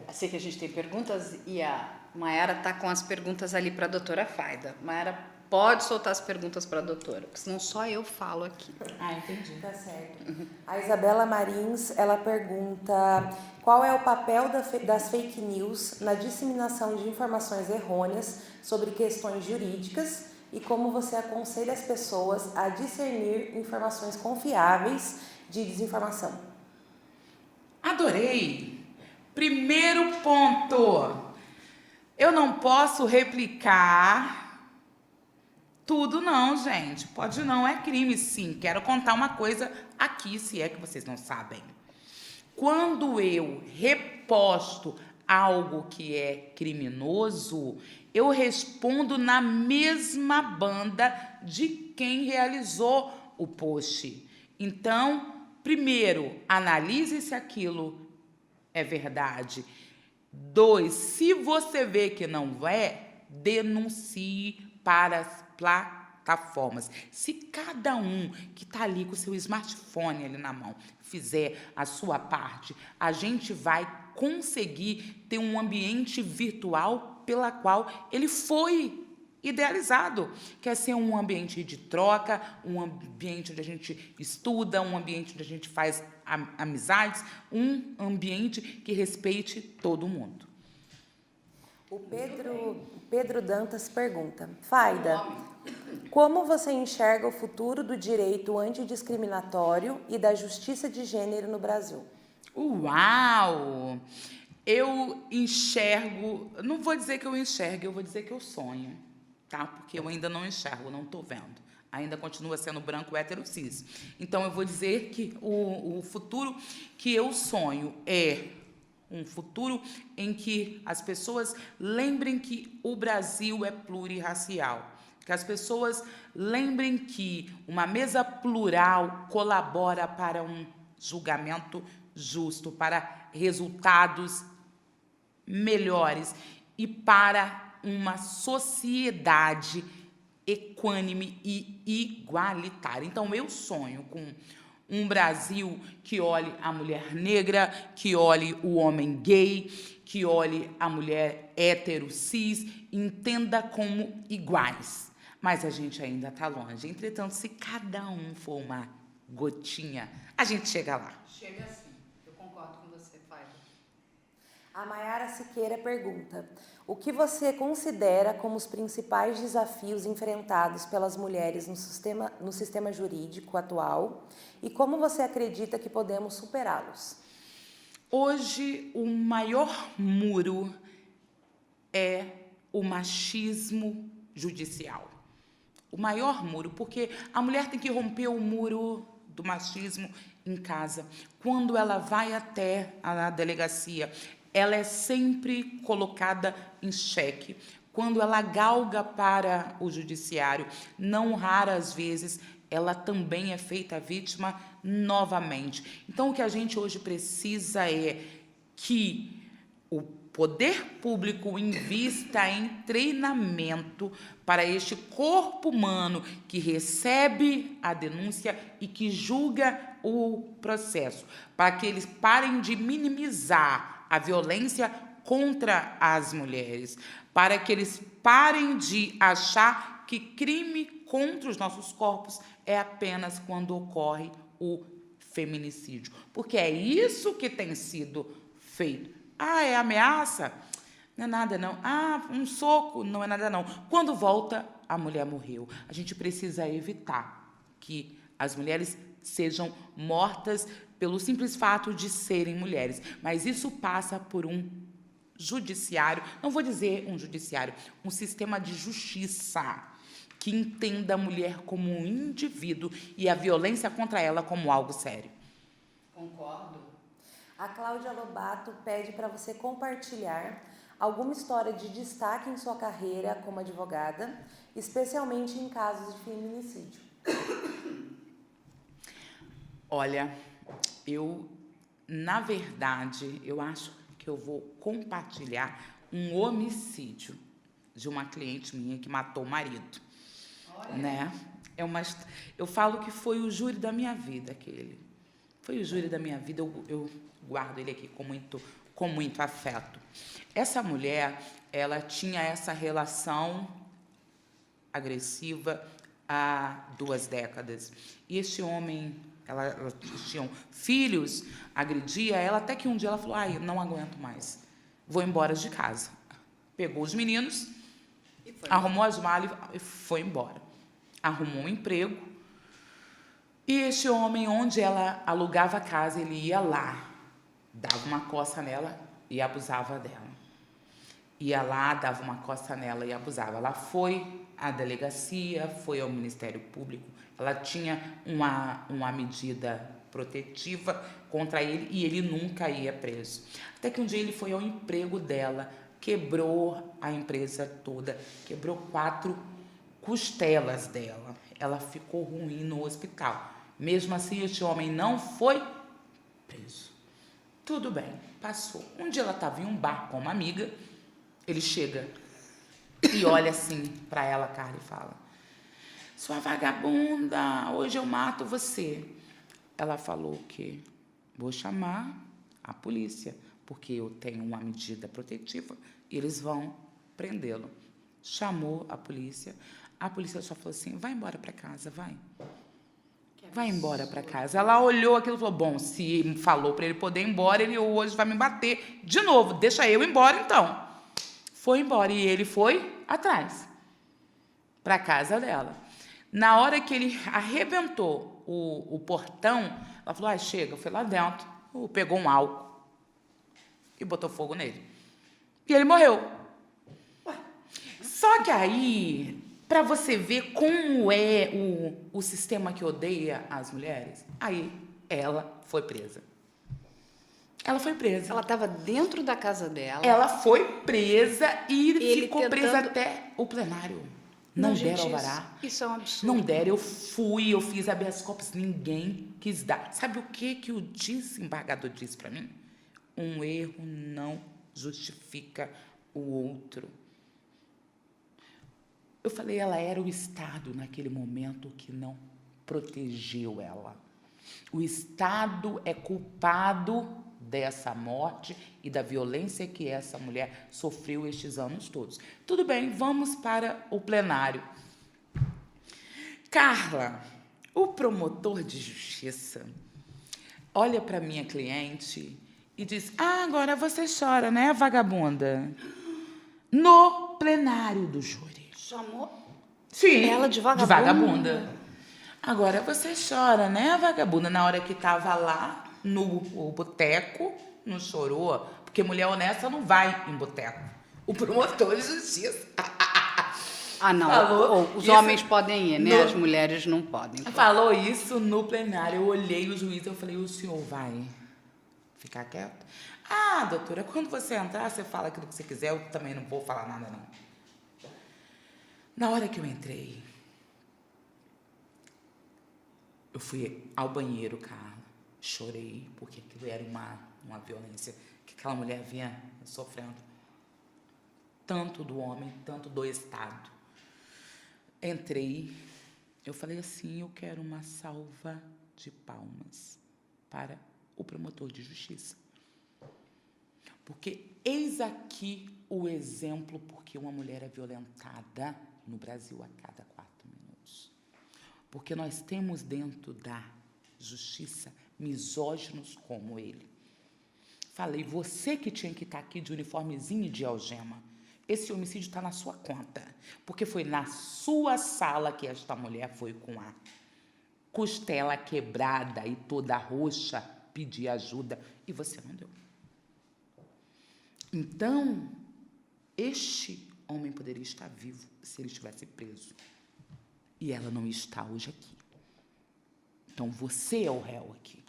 Speaker 1: Eu sei que a gente tem perguntas e a Mayara tá com as perguntas ali para a doutora Faida. Mayara, pode soltar as perguntas para a doutora, porque senão só eu falo aqui.
Speaker 2: Ah, entendi.
Speaker 3: Tá certo. A Isabela Marins, ela pergunta qual é o papel das fake news na disseminação de informações errôneas sobre questões jurídicas e como você aconselha as pessoas a discernir informações confiáveis de desinformação.
Speaker 2: Adorei! Primeiro ponto, eu não posso replicar tudo não, gente. Pode não, é crime sim. Quero contar uma coisa aqui, se é que vocês não sabem. Quando eu reposto algo que é criminoso, eu respondo na mesma banda de quem realizou o post. Então, primeiro, analise se aquilo é verdade. 2, se você vê que não é, denuncie para as plataformas. Se cada um que está ali com o seu smartphone ali na mão fizer a sua parte, a gente vai conseguir ter um ambiente virtual pela qual ele foi idealizado. Quer ser um ambiente de troca, um ambiente onde a gente estuda, um ambiente onde a gente faz amizades, um ambiente que respeite todo mundo.
Speaker 3: O Pedro Dantas pergunta, Faida, como você enxerga o futuro do direito antidiscriminatório e da justiça de gênero no Brasil?
Speaker 2: Uau! Eu enxergo, não vou dizer que eu enxergo, eu vou dizer que eu sonho, tá? Porque eu ainda não enxergo, não estou vendo. Ainda continua sendo branco, hétero, cis. Então, eu vou dizer que o futuro que eu sonho é um futuro em que as pessoas lembrem que o Brasil é plurirracial. Que as pessoas lembrem que uma mesa plural colabora para um julgamento justo, para resultados melhores e para uma sociedade equânime e igualitária. Então, eu sonho com um Brasil que olhe a mulher negra, que olhe o homem gay, que olhe a mulher hétero, cis, entenda como iguais. Mas a gente ainda está longe. Entretanto, se cada um for uma gotinha, a gente chega lá.
Speaker 1: Chega assim, eu concordo com você, Faida.
Speaker 3: A Mayara Siqueira pergunta, o que você considera como os principais desafios enfrentados pelas mulheres no sistema jurídico atual e como você acredita que podemos superá-los?
Speaker 2: Hoje, o maior muro é o machismo judicial. O maior muro, porque a mulher tem que romper o muro do machismo em casa. Quando ela vai até a delegacia, ela é sempre colocada em xeque. Quando ela galga para o judiciário, não raras vezes, ela também é feita vítima novamente. Então, o que a gente hoje precisa é que o poder público invista em treinamento para este corpo humano que recebe a denúncia e que julga o processo, para que eles parem de minimizar a violência contra as mulheres, para que eles parem de achar que crime contra os nossos corpos é apenas quando ocorre o feminicídio, porque é isso que tem sido feito. Ah, é ameaça? Não é nada, não. Ah, um soco? Não é nada, não. Quando volta, a mulher morreu. A gente precisa evitar que as mulheres sejam mortas pelo simples fato de serem mulheres. Mas isso passa por um judiciário, não vou dizer um judiciário, um sistema de justiça que entenda a mulher como um indivíduo e a violência contra ela como algo sério.
Speaker 1: Concordo.
Speaker 3: A Cláudia Lobato pede para você compartilhar alguma história de destaque em sua carreira como advogada, especialmente em casos de feminicídio.
Speaker 2: Olha, na verdade, eu acho que eu vou compartilhar um homicídio de uma cliente minha que matou o marido. Olha. Né? Eu falo que foi o júri da minha vida, aquele. Foi o júri da minha vida, eu guardo ele aqui com muito afeto. Essa mulher, ela tinha essa relação agressiva há 2 décadas. E este homem, elas tinham filhos, agredia ela, até que um dia ela falou, ai, não aguento mais, vou embora de casa. Pegou os meninos, arrumou as malas e foi embora. Arrumou um emprego. E este homem, onde ela alugava a casa, ele ia lá, dava uma coça nela e abusava dela. Ia lá, dava uma coça nela e abusava. Ela foi à delegacia, foi ao Ministério Público, ela tinha uma medida protetiva contra ele e ele nunca ia preso. Até que um dia ele foi ao emprego dela, quebrou a empresa toda, quebrou 4 costelas dela. Ela ficou ruim no hospital. Mesmo assim, este homem não foi preso. Tudo bem, passou. Um dia ela estava em um bar com uma amiga, ele chega e olha assim para ela, Carla, e fala, sua vagabunda, hoje eu mato você. Ela falou que vou chamar a polícia, porque eu tenho uma medida protetiva e eles vão prendê-lo. Chamou a polícia só falou assim, vai embora para casa, vai. Vai embora para casa. Ela olhou aquilo e falou, bom, se falou para ele poder ir embora, ele hoje vai me bater de novo, deixa eu ir embora então. Foi embora e ele foi atrás, para a casa dela. Na hora que ele arrebentou o portão, ela falou, chega, foi lá dentro, pegou um álcool e botou fogo nele. E ele morreu. Só que aí, para você ver como é o sistema que odeia as mulheres, aí ela foi presa. Ela foi presa.
Speaker 1: Ela estava dentro da casa dela.
Speaker 2: Ela foi presa e
Speaker 1: ele
Speaker 2: ficou presa até o plenário. Não deram alvará.
Speaker 1: Isso é um absurdo.
Speaker 2: Não deram, eu fiz habeas corpus, ninguém quis dar. Sabe o que o desembargador disse para mim? Um erro não justifica o outro. Eu falei, ela era o Estado naquele momento que não protegeu ela. O Estado é culpado dessa morte e da violência que essa mulher sofreu estes anos todos. Tudo bem, vamos para o plenário. Carla, o promotor de justiça, olha para minha cliente e diz, agora você chora, né, vagabunda? No plenário do júri.
Speaker 1: Chamou
Speaker 2: Sim,
Speaker 1: ela de vagabunda.
Speaker 2: De vagabunda. Agora você chora, né, vagabunda? Na hora que estava lá no boteco, não chorou, porque mulher honesta não vai em boteco. O promotor de justiça.
Speaker 1: Não, os
Speaker 2: isso,
Speaker 1: homens podem ir, né? As mulheres não podem.
Speaker 2: Falou isso no plenário. Eu olhei o juiz e falei, o senhor vai ficar quieto? Doutora, quando você entrar, você fala aquilo que você quiser, eu também não vou falar nada, não. Na hora que eu entrei, eu fui ao banheiro, Carla, chorei, porque aquilo era uma violência que aquela mulher vinha sofrendo. Tanto do homem, tanto do Estado. Entrei, eu falei assim, eu quero uma salva de palmas para o promotor de justiça. Porque eis aqui o exemplo porque uma mulher é violentada no Brasil a cada 4 minutos. Porque nós temos dentro da justiça misóginos como ele. Falei, você que tinha que estar aqui de uniformezinho e de algema, esse homicídio está na sua conta, porque foi na sua sala que esta mulher foi com a costela quebrada e toda roxa pedir ajuda e você não deu. Então, este homem poderia estar vivo se ele estivesse preso. E ela não está hoje aqui. Então, você é o réu aqui.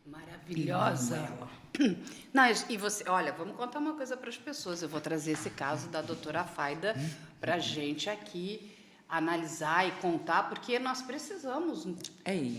Speaker 1: Maravilhosa. Não, e você, olha, vamos contar uma coisa para as pessoas. Eu vou trazer esse caso da doutora Faida para a gente aqui analisar e contar, porque nós precisamos,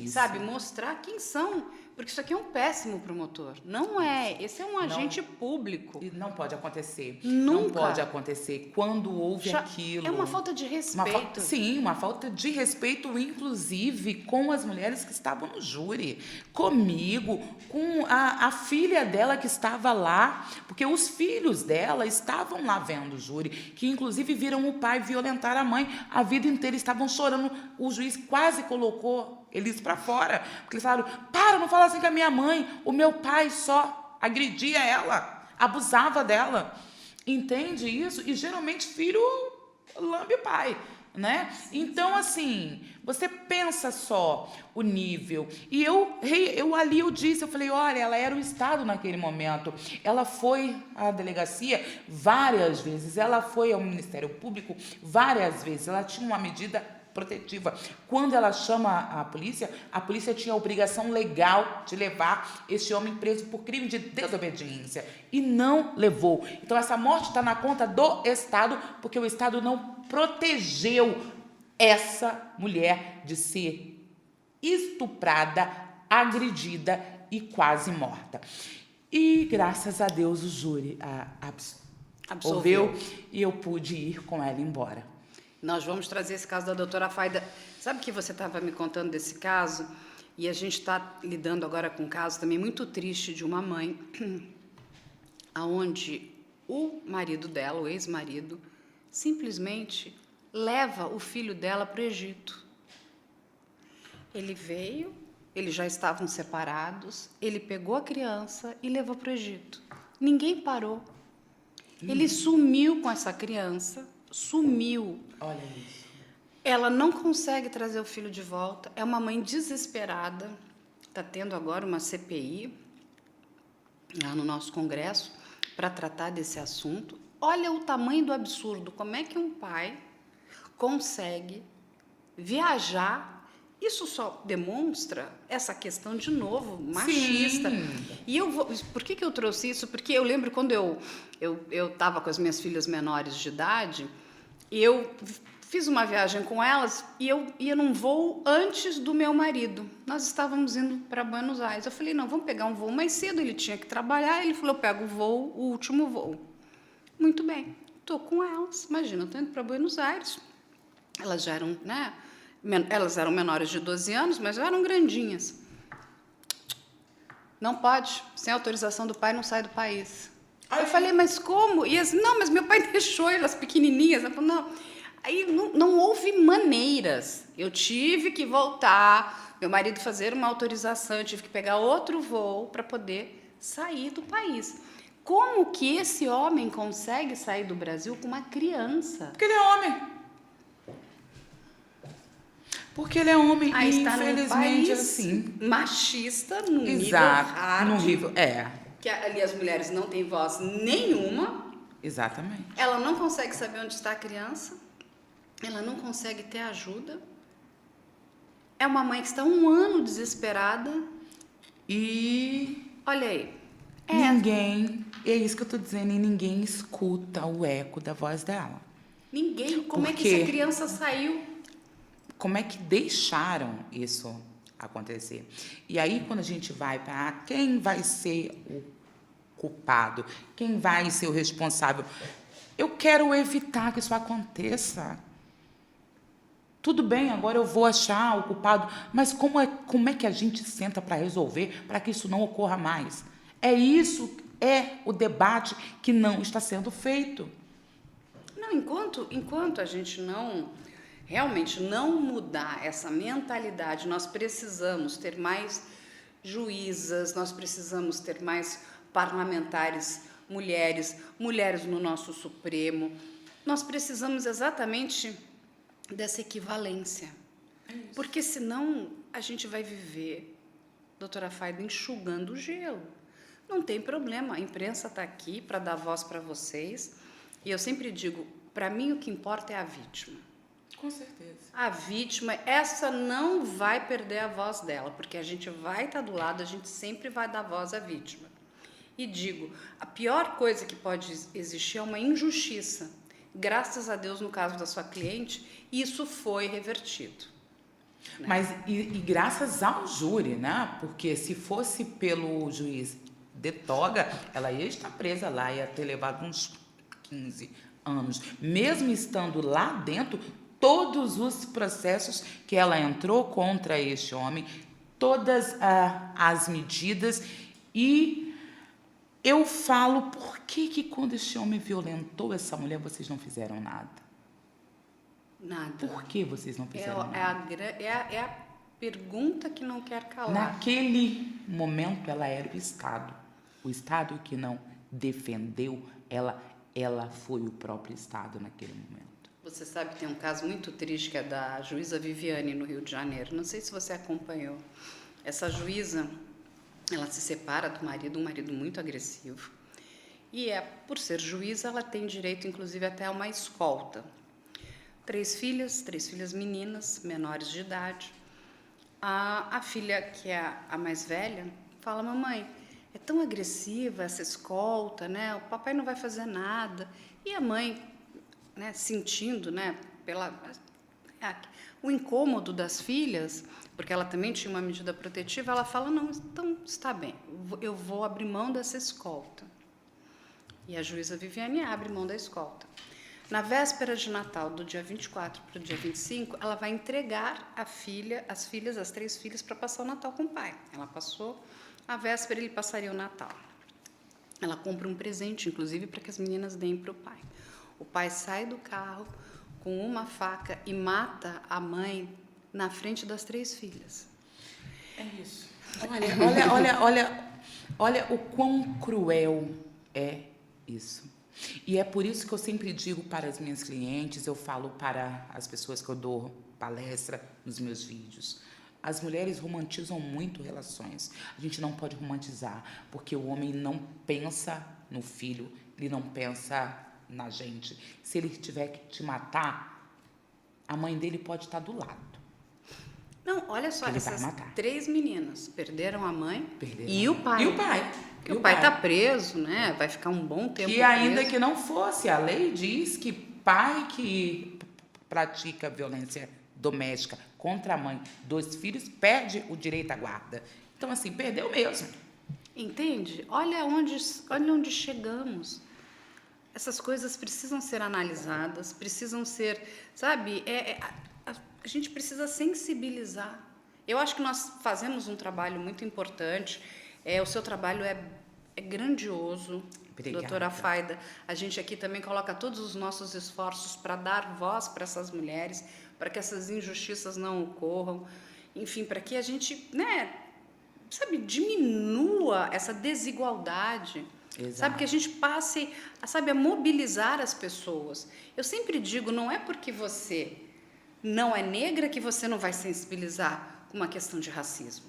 Speaker 1: sabe, mostrar quem são. Porque isso aqui é um péssimo promotor. Não é. Esse é um agente público.
Speaker 2: E não pode acontecer.
Speaker 1: Nunca.
Speaker 2: Não pode acontecer. Quando houve aquilo...
Speaker 1: É uma falta de respeito.
Speaker 2: Sim, uma falta de respeito, inclusive, com as mulheres que estavam no júri. Comigo, com a filha dela que estava lá. Porque os filhos dela estavam lá vendo o júri. Que, inclusive, viram o pai violentar a mãe. A vida inteira estavam chorando. O juiz quase colocou eles para fora. Porque eles falaram, para, não fala assim com a minha mãe. O meu pai só agredia ela, abusava dela. Entende isso? E, geralmente, filho lambe o pai, né? Então, assim, você pensa só o nível. E eu disse, eu falei, olha, ela era o Estado naquele momento. Ela foi à delegacia várias vezes. Ela foi ao Ministério Público várias vezes. Ela tinha uma medida protetiva. Quando ela chama a polícia tinha a obrigação legal de levar esse homem preso por crime de desobediência e não levou. Então, essa morte está na conta do Estado, porque o Estado não protegeu essa mulher de ser estuprada, agredida e quase morta. E, graças a Deus, o júri absolveu e eu pude ir com ela embora.
Speaker 1: Nós vamos trazer esse caso da doutora Faida. Sabe que você estava me contando desse caso? E a gente está lidando agora com um caso também muito triste de uma mãe, onde o marido dela, o ex-marido, simplesmente leva o filho dela para o Egito. Ele veio, eles já estavam separados, ele pegou a criança e levou para o Egito. Ninguém parou. Ele sumiu com essa criança. Sumiu.
Speaker 2: Olha isso.
Speaker 1: Ela não consegue trazer o filho de volta. É uma mãe desesperada. Está tendo agora uma CPI lá no nosso Congresso para tratar desse assunto. Olha o tamanho do absurdo. Como é que um pai consegue viajar? Isso só demonstra essa questão, de novo, machista.
Speaker 2: Sim.
Speaker 1: E por que eu trouxe isso? Porque eu lembro quando eu estava com as minhas filhas menores de idade, e eu fiz uma viagem com elas e eu ia num voo antes do meu marido. Nós estávamos indo para Buenos Aires. Eu falei, não, vamos pegar um voo mais cedo. Ele tinha que trabalhar. Ele falou, eu pego o último voo. Muito bem, estou com elas. Imagina, estou indo para Buenos Aires. Elas já eram, né? Elas eram menores de 12 anos, mas já eram grandinhas. Não pode, sem autorização do pai, não sai do país. Eu falei, mas como? E assim, não, mas meu pai deixou elas pequenininhas. Ela falou, não. Aí não houve maneiras. Eu tive que voltar, meu marido fazer uma autorização, eu tive que pegar outro voo para poder sair do país. Como que esse homem consegue sair do Brasil com uma criança?
Speaker 2: Porque ele é homem. Porque ele é homem.
Speaker 1: Aí
Speaker 2: e
Speaker 1: está
Speaker 2: infelizmente
Speaker 1: num país
Speaker 2: assim.
Speaker 1: Machista, num nível
Speaker 2: Exato.
Speaker 1: hard.
Speaker 2: Num nível.
Speaker 1: Que ali as mulheres não têm voz nenhuma.
Speaker 2: Exatamente.
Speaker 1: Ela não consegue saber onde está a criança. Ela não consegue ter ajuda. É uma mãe que está 1 ano desesperada.
Speaker 2: E
Speaker 1: olha aí.
Speaker 2: Ninguém, é isso que eu estou dizendo, e ninguém escuta o eco da voz dela.
Speaker 1: Ninguém. Como é que essa criança saiu?
Speaker 2: Como é que deixaram isso acontecer? E aí, quando a gente vai para quem vai ser o culpado? Quem vai ser o responsável? Eu quero evitar que isso aconteça. Tudo bem, agora eu vou achar o culpado, mas como é que a gente senta para resolver para que isso não ocorra mais? É o debate que não está sendo feito.
Speaker 1: Não, enquanto a gente realmente não mudar essa mentalidade, nós precisamos ter mais juízas, nós precisamos ter mais parlamentares mulheres no nosso Supremo. Nós precisamos exatamente dessa equivalência. Porque senão a gente vai viver, doutora Faida, enxugando o gelo. Não tem problema, a imprensa está aqui para dar voz para vocês. E eu sempre digo, para mim o que importa é a vítima.
Speaker 2: Com certeza.
Speaker 1: A vítima, essa não vai perder a voz dela, porque a gente vai estar do lado, a gente sempre vai dar voz à vítima. E digo, a pior coisa que pode existir é uma injustiça. Graças a Deus, no caso da sua cliente, isso foi revertido. Né?
Speaker 2: Mas, e graças ao júri, né? Porque se fosse pelo juiz de toga, ela ia estar presa lá, ia ter levado uns 15 anos. Mesmo estando lá dentro, todos os processos que ela entrou contra este homem, todas as medidas, e eu falo, por que quando este homem violentou essa mulher, vocês não fizeram nada?
Speaker 1: Nada.
Speaker 2: Por que vocês não fizeram nada?
Speaker 1: É a pergunta que não quer calar.
Speaker 2: Naquele momento, ela era o Estado. O Estado que não defendeu, ela foi o próprio Estado naquele momento.
Speaker 1: Você sabe que tem um caso muito triste que é da juíza Viviane, no Rio de Janeiro. Não sei se você acompanhou. Essa juíza, ela se separa do marido, um marido muito agressivo. E por ser juíza, ela tem direito, inclusive, até a uma escolta. 3 filhas meninas, menores de idade. A filha, que é a mais velha, fala, mamãe, é tão agressiva essa escolta, né? O papai não vai fazer nada. E a mãe, né, sentindo, né, o incômodo das filhas, porque ela também tinha uma medida protetiva, ela fala, não, então está bem, eu vou abrir mão dessa escolta. E a juíza Viviane abre mão da escolta. Na véspera de Natal, do dia 24 para o dia 25, ela vai entregar as 3 filhas, para passar o Natal com o pai. Ela passou a véspera, ele passaria o Natal. Ela compra um presente, inclusive, para que as meninas deem para o pai. O pai sai do carro com uma faca e mata a mãe na frente das 3 filhas.
Speaker 2: É isso. Olha o quão cruel é isso. E é por isso que eu sempre digo para as minhas clientes, eu falo para as pessoas que eu dou palestra nos meus vídeos. As mulheres romantizam muito relações. A gente não pode romantizar, porque o homem não pensa no filho, ele não pensa na gente. Se ele tiver que te matar, a mãe dele pode estar do lado.
Speaker 1: Não, olha só, essas 3 meninas perderam a mãe
Speaker 2: e
Speaker 1: o pai.
Speaker 2: E o pai.
Speaker 1: O pai está preso, né? Vai ficar um bom tempo
Speaker 2: preso. E ainda
Speaker 1: preso.
Speaker 2: Que não fosse, a lei diz que pai que pratica violência doméstica contra a mãe dos filhos perde o direito à guarda. Então, assim, perdeu mesmo.
Speaker 1: Entende? Olha onde chegamos. Essas coisas precisam ser analisadas, precisam ser, sabe, a gente precisa sensibilizar. Eu acho que nós fazemos um trabalho muito importante, o seu trabalho é grandioso. Obrigada. Doutora Faida, a gente aqui também coloca todos os nossos esforços para dar voz para essas mulheres, para que essas injustiças não ocorram, enfim, para que a gente, né, sabe, diminua essa desigualdade. Exato. Sabe, que a gente passe a mobilizar as pessoas. Eu sempre digo, não é porque você não é negra que você não vai sensibilizar com uma questão de racismo.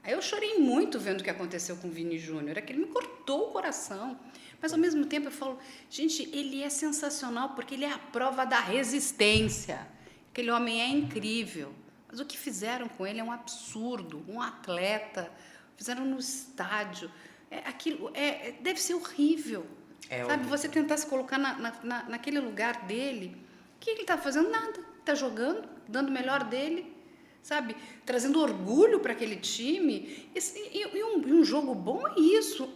Speaker 1: Aí eu chorei muito vendo o que aconteceu com o Vini Júnior, é que ele me cortou o coração. Mas, ao mesmo tempo, eu falo, gente, ele é sensacional porque ele é a prova da resistência. Aquele homem é incrível. Mas o que fizeram com ele é um absurdo. Um atleta, fizeram no estádio. Deve ser horrível. Sabe, horrível. Você tentar se colocar naquele lugar dele. O que ele está fazendo? Nada. Está jogando, dando o melhor dele, sabe? Trazendo orgulho para aquele time. E um jogo bom é isso.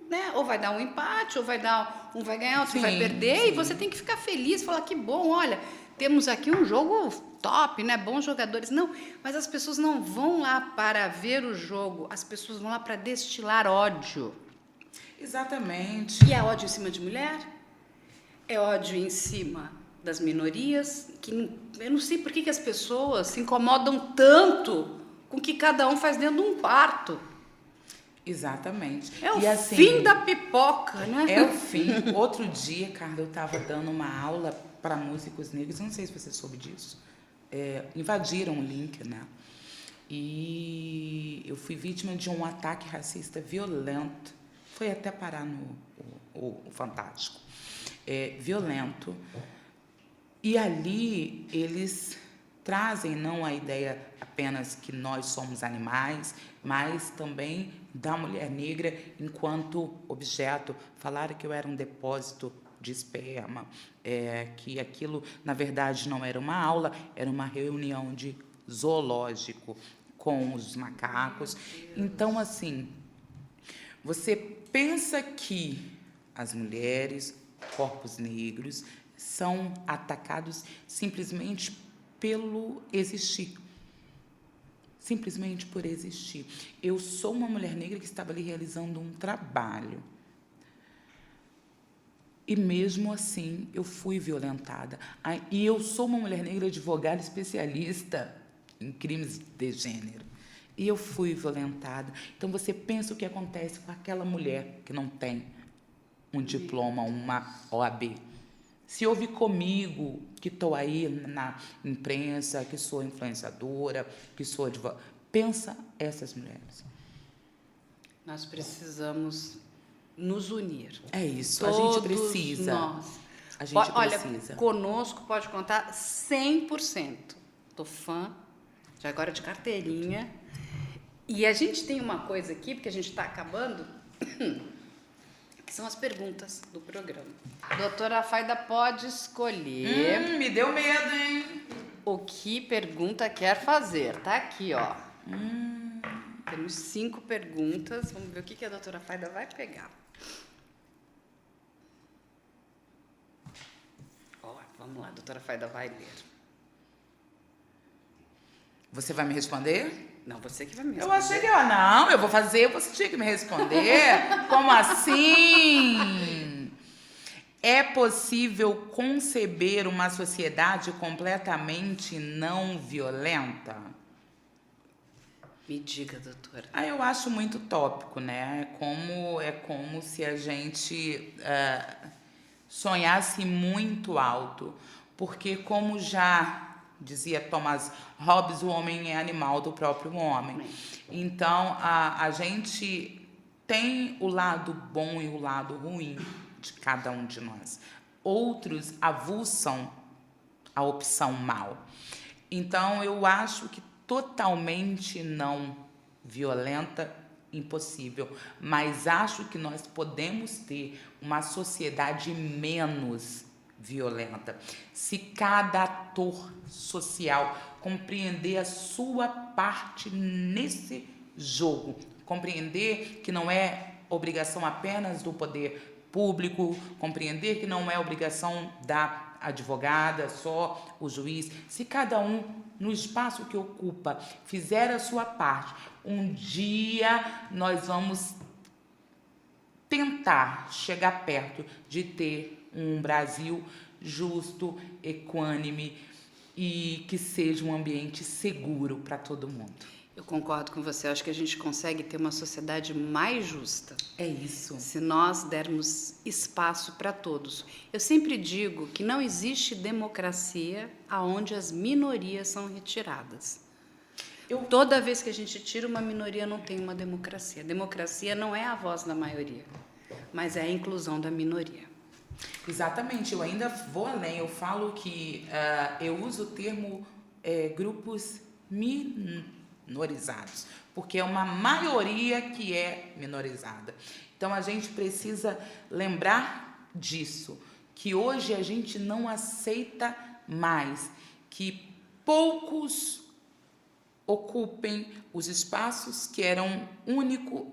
Speaker 1: né? Ou vai dar um empate, ou vai dar um vai ganhar, outro vai
Speaker 2: Sim,
Speaker 1: perder,
Speaker 2: sim.
Speaker 1: e você tem que ficar feliz, falar que bom, olha, temos aqui um jogo top, né? Bons jogadores. Não, mas as pessoas não vão lá para ver o jogo, as pessoas vão lá para destilar ódio.
Speaker 2: Exatamente.
Speaker 1: E é ódio em cima de mulher? É ódio em cima das minorias? Eu não sei por que as pessoas se incomodam tanto com o que cada um faz dentro de um quarto.
Speaker 2: Exatamente.
Speaker 1: É o
Speaker 2: E assim,
Speaker 1: fim da pipoca, né?
Speaker 2: é o fim. Outro dia, Carla, eu estava dando uma aula para músicos negros, não sei se você soube disso. Invadiram o link, né? E eu fui vítima de um ataque racista violento. Foi até parar no o Fantástico. Violento. E ali eles trazem não a ideia apenas que nós somos animais, mas também da mulher negra enquanto objeto. Falaram que eu era um depósito de esperma, que aquilo, na verdade, não era uma aula, era uma reunião de zoológico com os macacos. Então, assim, você pensa que as mulheres, corpos negros, são atacados simplesmente pelo existir. Simplesmente por existir. Eu sou uma mulher negra que estava ali realizando um trabalho. E mesmo assim, eu fui violentada. E eu sou uma mulher negra advogada especialista em crimes de gênero. E eu fui violentada. Então, você pensa o que acontece com aquela mulher que não tem um diploma, uma OAB. Se houve comigo, que estou aí na imprensa, que sou influenciadora, que sou advogada, pensa essas mulheres.
Speaker 1: Nós precisamos nos unir.
Speaker 2: É isso,
Speaker 1: Todos
Speaker 2: a gente precisa.
Speaker 1: Nós.
Speaker 2: A gente
Speaker 1: Olha,
Speaker 2: precisa.
Speaker 1: conosco pode contar 100%. Tô fã, já agora de carteirinha. E a gente tem uma coisa aqui, porque a gente está acabando, que são as perguntas do programa. A doutora Faida pode escolher
Speaker 2: Me deu medo, hein?
Speaker 1: o que pergunta quer fazer. Tá aqui, ó. Temos 5 perguntas. Vamos ver o que a doutora Faida vai pegar. Ó, vamos lá, a doutora Faida vai ler.
Speaker 2: Você vai me responder?
Speaker 1: Não, você que vai me
Speaker 2: Eu
Speaker 1: responder.
Speaker 2: achei que não, eu vou fazer, você tinha que me responder. Como assim? É possível conceber uma sociedade completamente não violenta?
Speaker 1: Me diga, doutora.
Speaker 2: Eu acho muito utópico, né? É como se a gente sonhasse muito alto, porque como já dizia Thomas Hobbes, o homem é animal do próprio homem. Então, a gente tem o lado bom e o lado ruim de cada um de nós. Outros avulsam a opção mal. Então, eu acho que totalmente não violenta, impossível. Mas acho que nós podemos ter uma sociedade menos violenta se cada ator social compreender a sua parte nesse jogo, compreender que não é obrigação apenas do poder público, compreender que não é obrigação da advogada, só o juiz. Se cada um, no espaço que ocupa, fizer a sua parte, um dia nós vamos tentar chegar perto de ter um Brasil justo, equânime e que seja um ambiente seguro para todo mundo.
Speaker 1: Eu concordo com você. Acho que a gente consegue ter uma sociedade mais justa.
Speaker 2: É isso.
Speaker 1: Se nós dermos espaço para todos. Eu sempre digo que não existe democracia aonde as minorias são retiradas. Toda vez que a gente tira uma minoria, não tem uma democracia. Democracia não é a voz da maioria, mas é a inclusão da minoria.
Speaker 2: Exatamente, eu ainda vou além, eu falo que eu uso o termo grupos minorizados, porque é uma maioria que é minorizada. Então a gente precisa lembrar disso, que hoje a gente não aceita mais que poucos ocupem os espaços que eram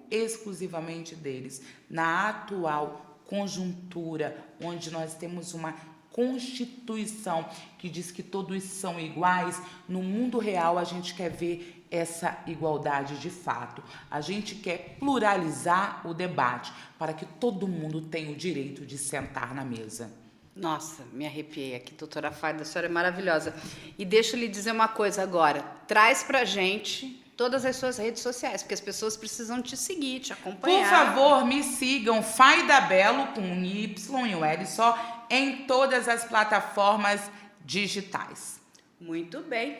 Speaker 2: exclusivamente deles. Na atual conjuntura, onde nós temos uma Constituição que diz que todos são iguais, no mundo real a gente quer ver essa igualdade de fato. A gente quer pluralizar o debate para que todo mundo tenha o direito de sentar na mesa.
Speaker 1: Nossa, me arrepiei aqui, doutora Fayda, a senhora é maravilhosa. E deixa eu lhe dizer uma coisa agora, traz pra gente todas as suas redes sociais, porque as pessoas precisam te seguir, te acompanhar.
Speaker 2: Por favor, me sigam, Fayda Bello, com um Y e um L só, em todas as plataformas digitais.
Speaker 1: Muito bem.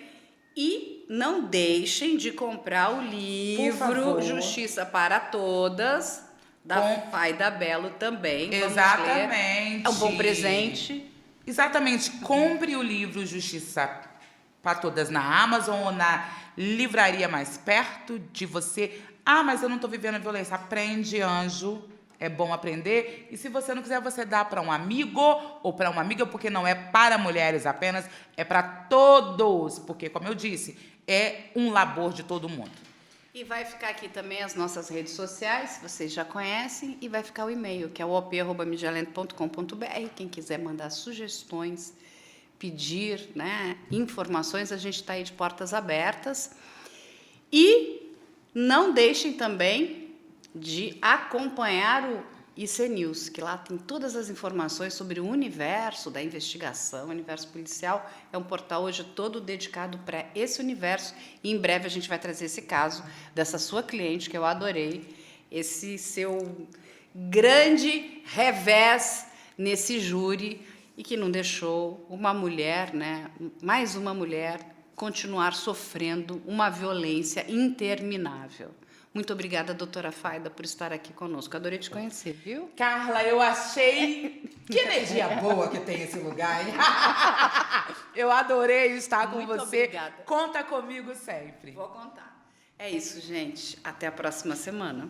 Speaker 1: E não deixem de comprar o livro Justiça para Todas, da Fayda Bello também.
Speaker 2: Exatamente.
Speaker 1: É um bom presente.
Speaker 2: Exatamente. Compre o livro Justiça para Todas na Amazon ou na livraria mais perto de você. Ah, mas eu não estou vivendo a violência. Aprende, anjo. É bom aprender. E se você não quiser, você dá para um amigo ou para uma amiga, porque não é para mulheres apenas, é para todos. Porque, como eu disse, é um labor de todo mundo.
Speaker 1: E vai ficar aqui também as nossas redes sociais, vocês já conhecem, e vai ficar o e-mail, que é o op@midialento.com.br. Quem quiser mandar sugestões, pedir, né, informações, a gente está aí de portas abertas. E não deixem também de acompanhar o IC News, que lá tem todas as informações sobre o universo da investigação, o universo policial. É um portal hoje todo dedicado para esse universo. E em breve a gente vai trazer esse caso dessa sua cliente, que eu adorei, esse seu grande revés nesse júri e que não deixou uma mulher, né, mais uma mulher, continuar sofrendo uma violência interminável. Muito obrigada, doutora Fayda, por estar aqui conosco. Adorei te conhecer, viu?
Speaker 2: Carla, eu achei...
Speaker 4: Que energia boa que tem esse lugar, hein?
Speaker 2: Eu adorei estar com
Speaker 1: Muito
Speaker 2: você.
Speaker 1: obrigada.
Speaker 2: Conta comigo sempre.
Speaker 1: Vou contar. É isso, gente. Até a próxima semana.